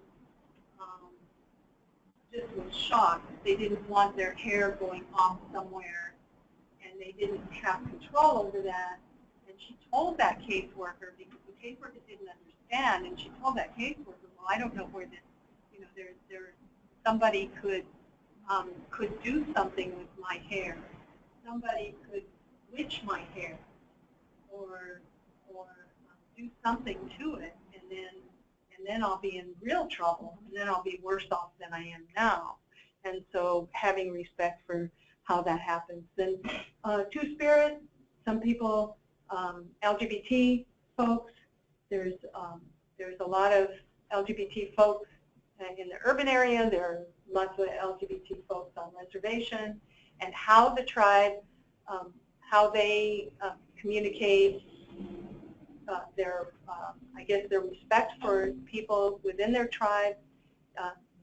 S2: just was shocked. They didn't want their hair going off somewhere, and they didn't have control over that. And she told that caseworker, because the caseworker didn't understand, and she told that caseworker, well, I don't know where this, somebody could do something with my hair. Somebody could witch my hair, or do something to it, and then I'll be in real trouble, and then I'll be worse off than I am now. And so having respect for how that happens. Then Two-Spirit, some people, LGBT folks, there's a lot of LGBT folks in the urban area. There are lots of LGBT folks on reservation, and how the tribe, how they communicate their, I guess their respect for people within their tribe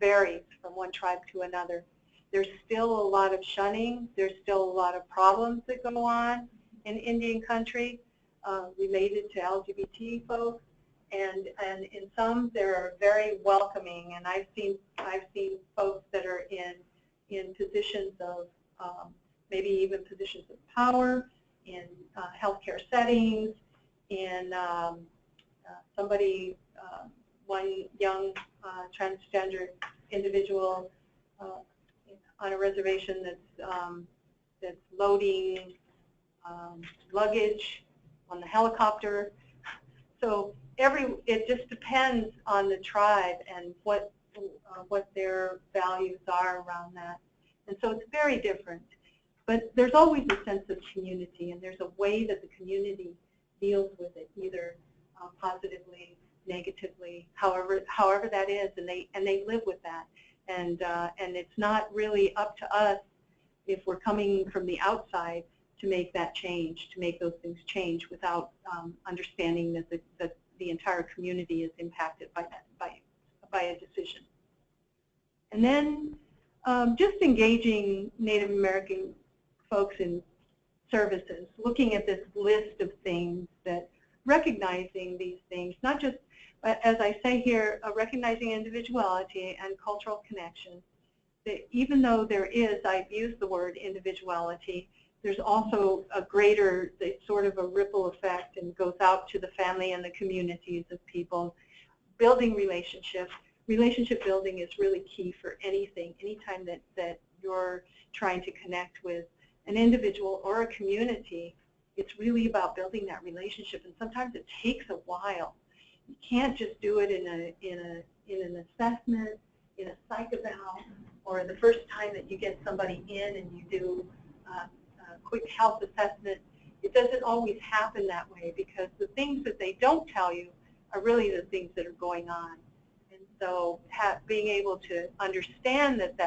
S2: varies from one tribe to another. There's still a lot of shunning. There's still a lot of problems that go on in Indian country related to LGBT folks, and in some they're very welcoming. And I've seen folks that are in positions of maybe even positions of power in healthcare settings. In one young transgender individual on a reservation that's loading luggage on the helicopter. So it just depends on the tribe and what their values are around that. And so it's very different. But there's always a sense of community, and there's a way that the community deals with it, either positively, negatively, however that is, and they live with that. And it's not really up to us, if we're coming from the outside, to make that change, to make those things change without understanding that the entire community is impacted by a decision. And then just engaging Native American folks in services, looking at this list of things, that recognizing these things, not just, as I say here, recognizing individuality and cultural connection, that even though there is, I've used the word individuality, there's also a greater, sort of a ripple effect, and goes out to the family and the communities of people. Building relationships. Relationship building is really key for anything. Anytime that you're trying to connect with an individual or a community, it's really about building that relationship, and sometimes it takes a while. You can't just do it in an assessment, in a psych eval, or the first time that you get somebody in and you do a quick health assessment. It doesn't always happen that way, because the things that they don't tell you are really the things that are going on. And so being able to understand that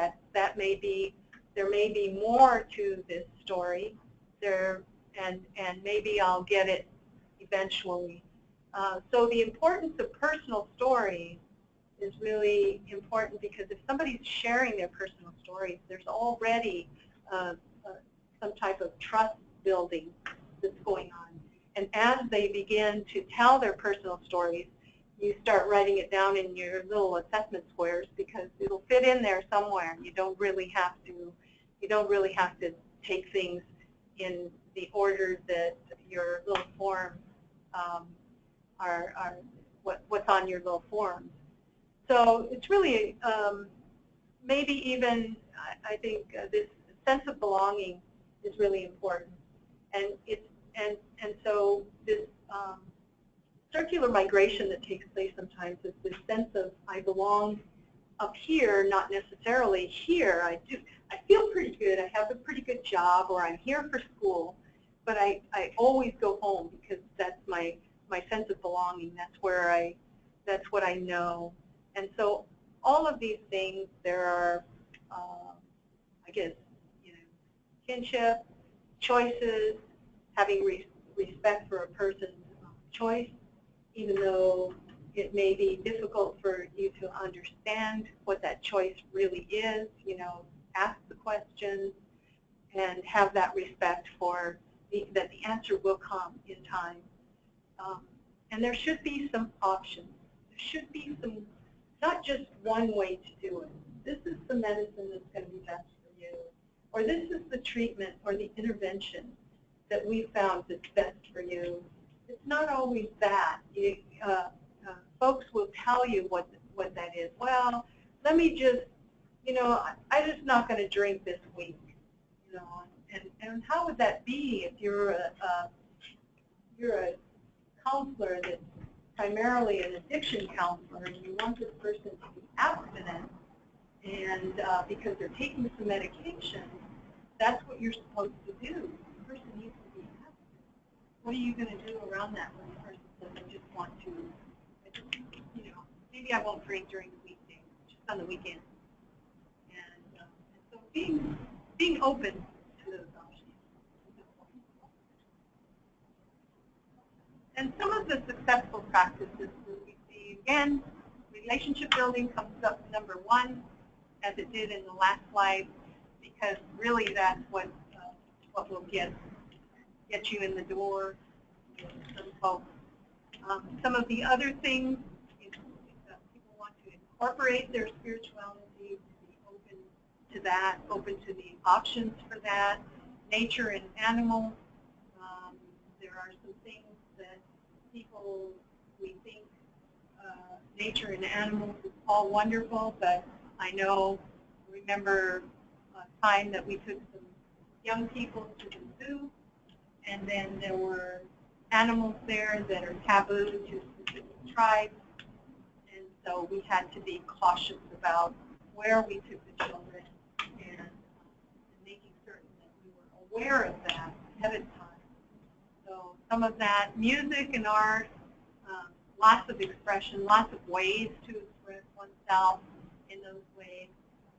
S2: there may be more to this story there, and maybe I'll get it eventually. So the importance of personal stories is really important, because if somebody's sharing their personal stories, there's already some type of trust building that's going on. And as they begin to tell their personal stories, you start writing it down in your little assessment squares, because it'll fit in there somewhere. You don't really have to take things in the order that your little forms are what's on your little forms. So it's really maybe even, I think this sense of belonging is really important, and so this circular migration that takes place sometimes is this sense of I belong up here, not necessarily here. I feel pretty good. I have a pretty good job, or I'm here for school, but I always go home, because that's my sense of belonging. That's what I know. And so all of these things, there are, I guess, kinship, choices, having respect for a person's choice, even though it may be difficult for you to understand what that choice really is. Ask the questions and have that respect for that the answer will come in time. And there should be some options. There should be some, not just one way to do it. This is the medicine that's going to be best for you, or this is the treatment or the intervention that we found that's best for you. It's not always that. Folks will tell you what that is. Well, let me just, I'm just not going to drink this week. And how would that be if you're a counselor that's primarily an addiction counselor, and you want this person to be abstinent, and because they're taking some medication, that's what you're supposed to do. The person needs to be abstinent. What are you going to do around that when the person says, I just want to, maybe I won't drink during the weekday, just on the weekend. And so being open to those options. And some of the successful practices that we see, again, relationship building comes up number one, as it did in the last slide, because really that's what will get you in the door with some folks. Some of the other things, people want to incorporate their spirituality, to be open to that, open to the options for that. Nature and animals, there are some things that people, we think nature and animals is all wonderful, but I remember a time that we took some young people to the zoo, and then there were animals there that are taboo to specific tribes, and so we had to be cautious about where we took the children, and making certain that we were aware of that ahead of time. So some of that, music and art, lots of expression, lots of ways to express oneself in those ways,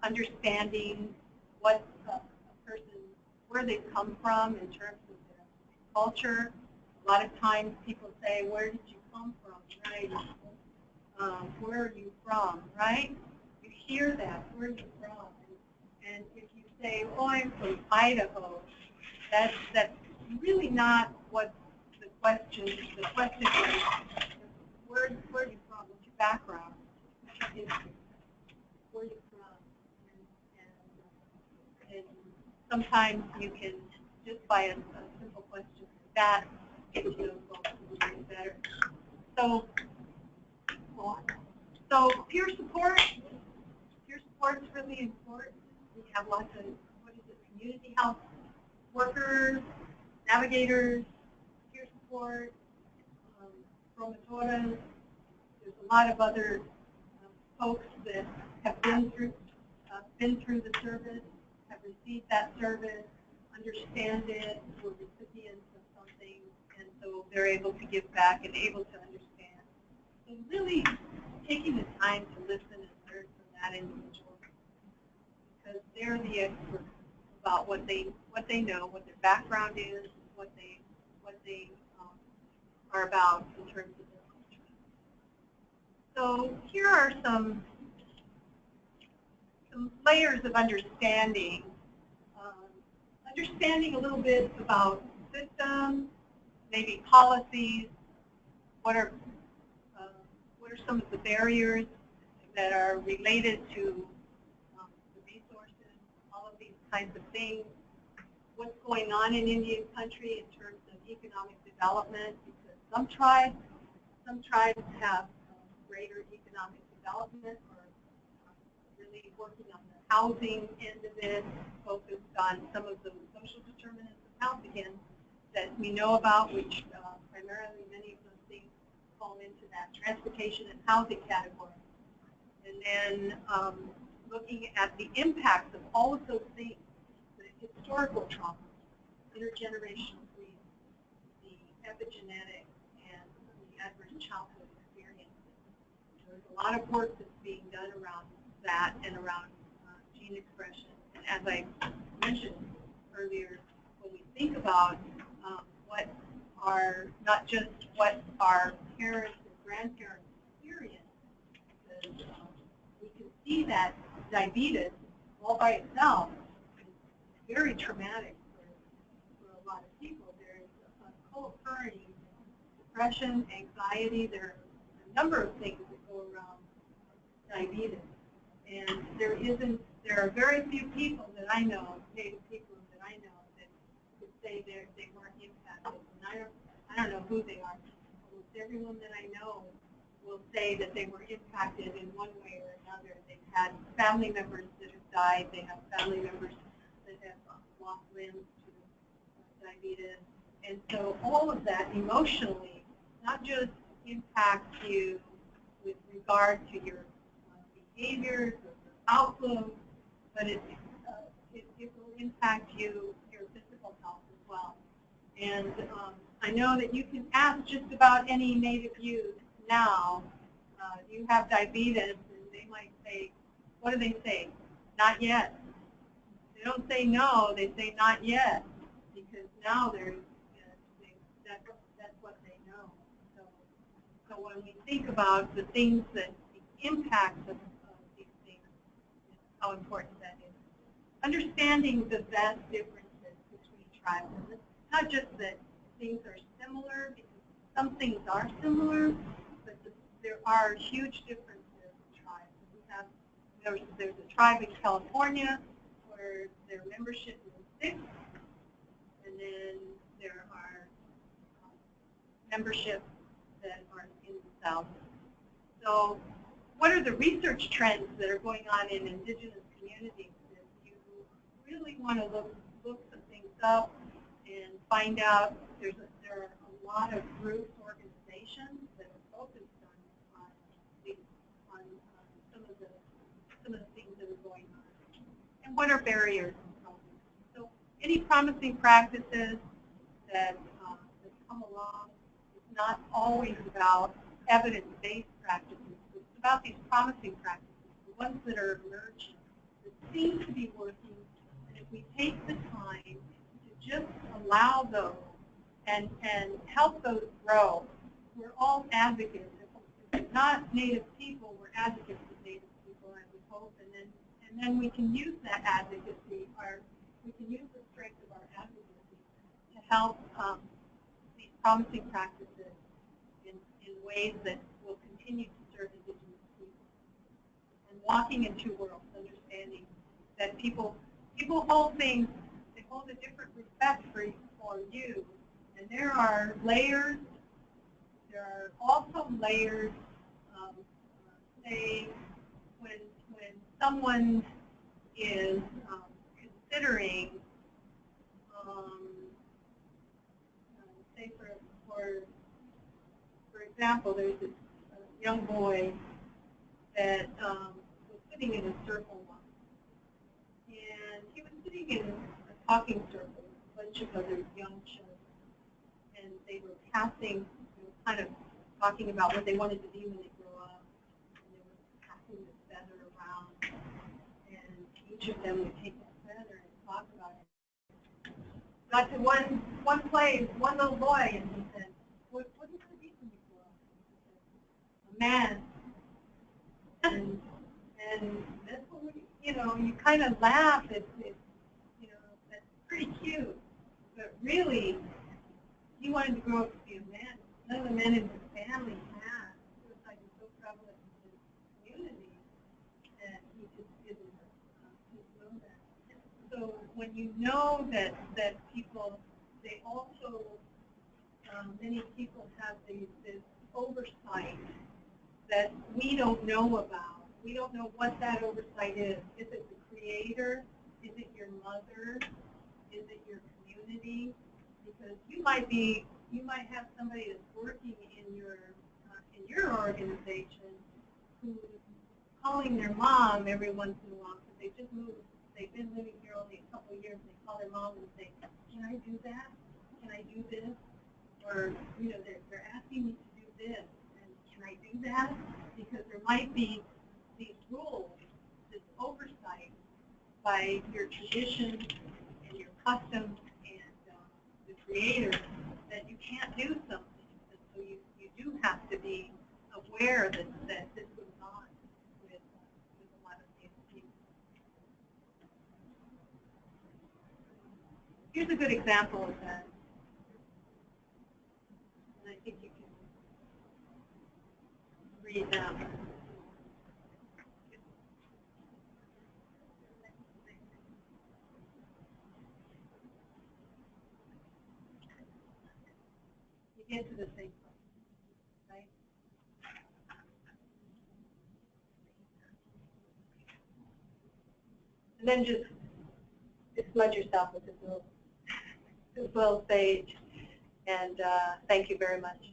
S2: understanding what a person, where they've come from in terms of their culture. A lot of times people say, where did you come from, right? Where are you from, right? You hear that, where are you from? And if you say, oh, I'm from Idaho, that's really not what the question is. The question is, where are you from? What's your background? What's your history? Where are you from? And sometimes you can, just by a simple question like that, get to know folks a little bit better. So peer support is really important. We have lots of, what is it, community health workers, navigators, peer support, promotoras. There's a lot of other folks that have been through the service, have received that service, understand it, were recipients of something, and so they're able to give back and able to understand. So really taking the time to listen and learn from that individual, because they're the experts about what they know, what their background is, what they are about in terms of their culture. So here are some layers of understanding. Understanding a little bit about systems, maybe policies. What are some of the barriers that are related to the resources? All of these kinds of things. What's going on in Indian country in terms of economic development? Because some tribes have greater economic development, or really working on the housing end of it, focused on some of the social determinants of health again that we know about, which primarily many of those things fall into that transportation and housing category. And then looking at the impacts of all of those things, the historical trauma, intergenerational grief, the epigenetic, and the adverse childhood experiences. There's a lot of work that's being done around that and around gene expression. And as I mentioned earlier, when we think about what are, not just what our parents and grandparents experienced, because we can see that diabetes all by itself is very traumatic for a lot of people. There's a co-occurring depression, anxiety. There are a number of things that go around diabetes. And there are very few people that I know, Native people that I know, that could say they weren't impacted. And I don't know who they are. Almost everyone that I know will say that they were impacted in one way or another. They've had family members that have died. They have family members that have lost limbs to diabetes. And so all of that emotionally not just impacts you with regard to your behaviors or your outlook, but it will impact your physical health as well. And I know that you can ask just about any Native youth now, you have diabetes, and they might say, what do they say? Not yet. They don't say no, they say not yet, because now that's what they know. So when we think about the things that the impacts of these things, how important that is. Understanding the vast differences between tribes. And it's not just that things are similar, because some things are similar, but there are huge differences in tribes. There's a tribe in California where their membership is 6, and then there are memberships that are in the South. So what are the research trends that are going on in indigenous communities? If you really want to look some things up and find out, there are a lot of groups, organizations that are focused on some of the things that are going on. And what are barriers and problems? So any promising practices that come along, it's not always about evidence-based practices. It's about these promising practices, the ones that are emerging, that seem to be working. And if we take the time to just allow those and help those grow, we're all advocates. If we're not Native people, we're advocates of Native people, I would hope. And then we can use that advocacy, we can use the strength of our advocacy to help these promising practices in ways that will continue to serve indigenous people. And walking in two worlds, understanding that people hold things, they hold a different respect for you. And there are layers, there are also layers, say, when someone is considering, say for example, there's this young boy that was sitting in a circle once, and he was sitting in a talking circle with a bunch of other young children, and they were passing, kind of talking about what they wanted to be when they grow up, and they were passing the feather around, and each of them would take that feather and talk about it. Got to one place, one little boy, and he said, what are you going to be when you grow up? He said, a man. And that's what we, you kind of laugh. It's that's pretty cute. But really, he wanted to grow up to be a man. None of the men in his family had. Suicide was so prevalent in his community that he just didn't know that. So when you know that people, they also, many people have this oversight that we don't know about. We don't know what that oversight is. Is it the creator? Is it your mother? Is it your community? Because you might have somebody that's working in your organization who's calling their mom every once in a while because they just moved. They've been living here only a couple of years. They call their mom and say, "Can I do that? Can I do this?" Or they're asking me to do this, and can I do that? Because there might be these rules, this oversight by your traditions and your customs and the creator that you can't do something. And so you do have to be aware that this goes on with a lot of these people. Here's a good example of that. And I think you can read that. You get to the same place, right? And then just smudge yourself with this little sage. And thank you very much.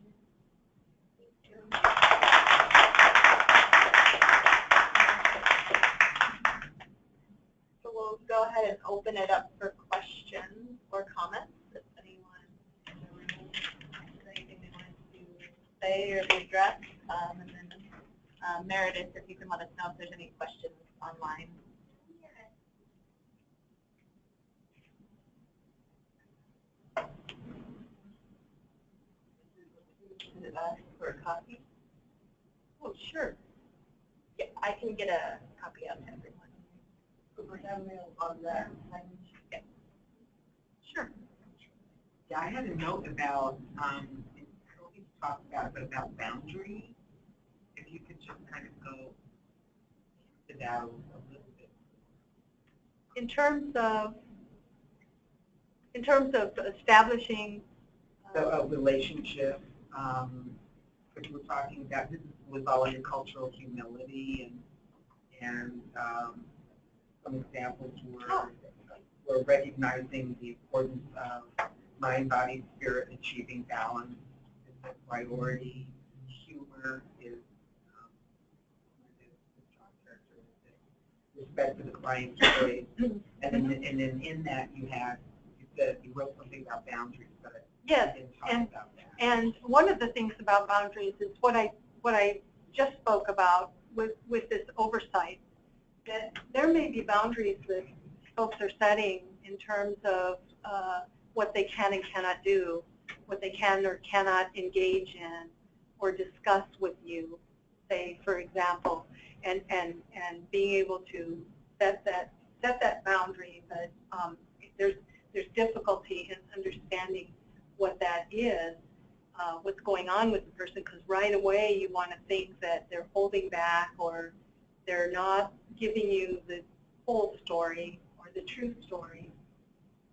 S2: So we'll go ahead and open it up for questions or comments. If anyone has anything they wanted to say or be addressed. And then Meredith, if you can let us know if there's any questions online. Is it for a copy? Oh, sure. Yeah, I can get a copy out to everyone. On that language. Yeah. Sure.
S3: Yeah, I had a note about, we talked about, but about boundaries. If you could just kind of go into that a little bit.
S2: In terms of establishing
S3: a relationship, because we're talking about, this was all under cultural humility, and some examples were recognizing the importance of mind, body, spirit, achieving balance is a priority. Humor is strong characteristic. Respect for the client's choice, and then in that you wrote something about boundaries, but
S2: yes,
S3: you didn't talk about that.
S2: And one of the things about boundaries is what I just spoke about with this oversight. That there may be boundaries that folks are setting in terms of what they can and cannot do, what they can or cannot engage in or discuss with you, say, for example, and being able to set that boundary. But there's difficulty in understanding what that is, what's going on with the person, because right away you want to think that they're holding back or they're not giving you the whole story or the true story.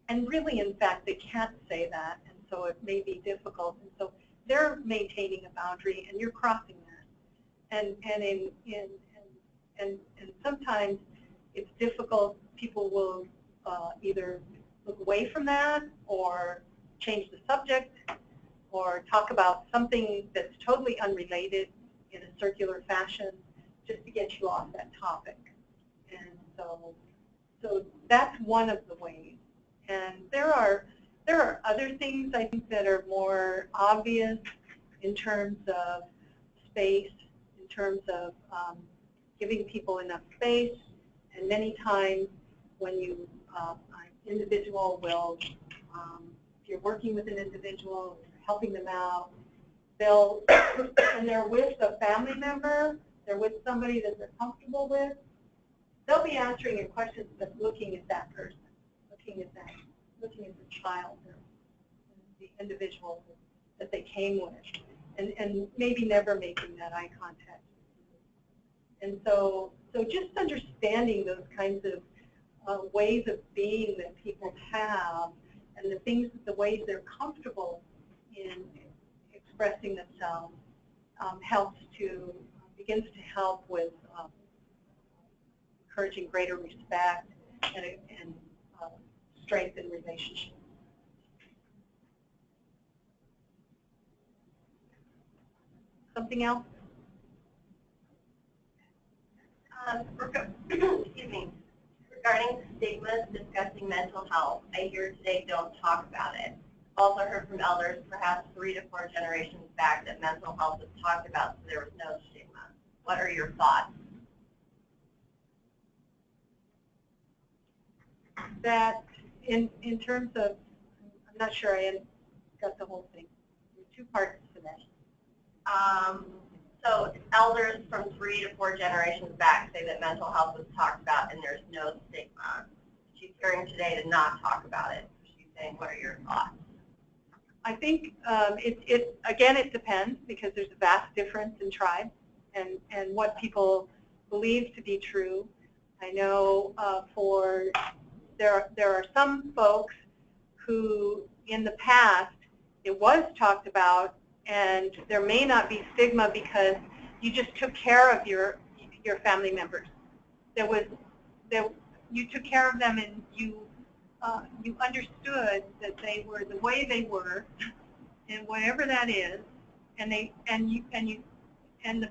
S2: And really, in fact, they can't say that, and so it may be difficult. And so they're maintaining a boundary, and you're crossing that. And sometimes it's difficult. People will either look away from that or change the subject or talk about something that's totally unrelated in a circular fashion just to get you off that topic. And so that's one of the ways. And there are other things I think that are more obvious in terms of space, in terms of giving people enough space. And many times when you, an individual will, if you're working with an individual, helping them out, and they're with a family member, they're with somebody that they're comfortable with, they'll be answering your questions but looking at that person, looking at the child or the individual that they came with, and maybe never making that eye contact. And so just understanding those kinds of ways of being that people have, and the ways they're comfortable in expressing themselves begins to help with encouraging greater respect and strengthen relationships. Something else?
S4: Excuse me. Regarding stigmas discussing mental health, I hear today don't talk about it. I've also heard from elders perhaps 3 to 4 generations back that mental health was talked about, so there was no stigma. What are your thoughts?
S2: That in terms of, I'm not sure I got the whole thing. There are 2 parts to that.
S4: So elders from 3 to 4 generations back say that mental health was talked about and there's no stigma. She's hearing today to not talk about it. She's saying, what are your thoughts?
S2: I think again, it depends, because there's a vast difference in tribes and what people believe to be true. I know there are some folks who in the past it was talked about, and there may not be stigma because you just took care of your family members. You took care of them, and you understood that they were the way they were, and whatever that is, and the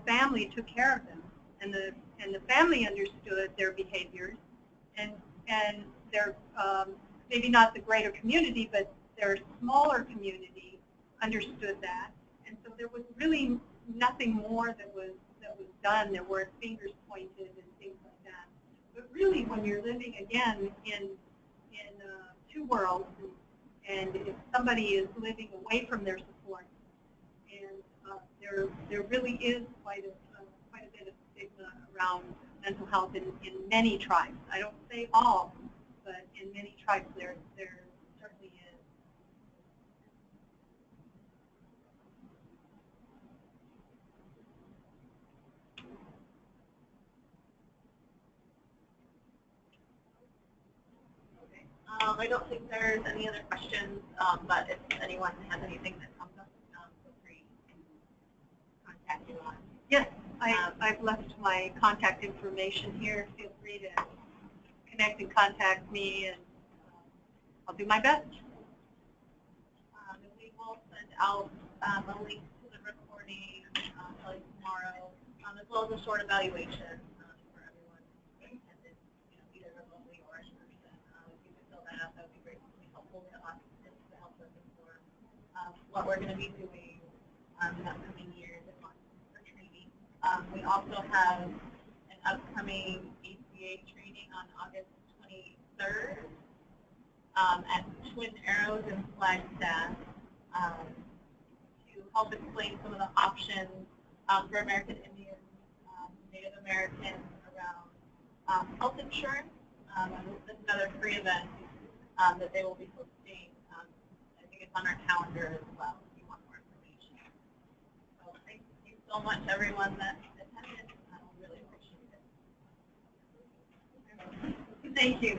S2: family took care of them, and the family understood their behaviors, and their maybe not the greater community, but their smaller community understood that. And so there was really nothing more that was done. There weren't fingers pointed and things like that. But really, when you're living again in 2 worlds, and if somebody is living away from their support, and there really is quite a bit of stigma around mental health in many tribes. I don't say all, but in many tribes there certainly is.
S1: I don't think there's any other questions, but if anyone has anything that comes up, feel free to contact you on.
S2: Yes, I've left my contact information here. Feel free to connect and contact me, and I'll do my best.
S1: And we will send out a link to the recording probably tomorrow, as well as a short evaluation for everyone who attended, either remotely or in person. If you could fill that out, that would be greatly helpful to us and to help us inform what we're going to be doing in the upcoming years and months for training. We also have an upcoming ACA training on August 23rd at Twin Arrows in Flagstaff to help explain some of the options for American Indians, Native Americans around health insurance. This is another free event that they will be hosting. I think it's on our calendar as well if you want more information. So thank you so much, everyone that attended. I really appreciate it.
S2: Thank you.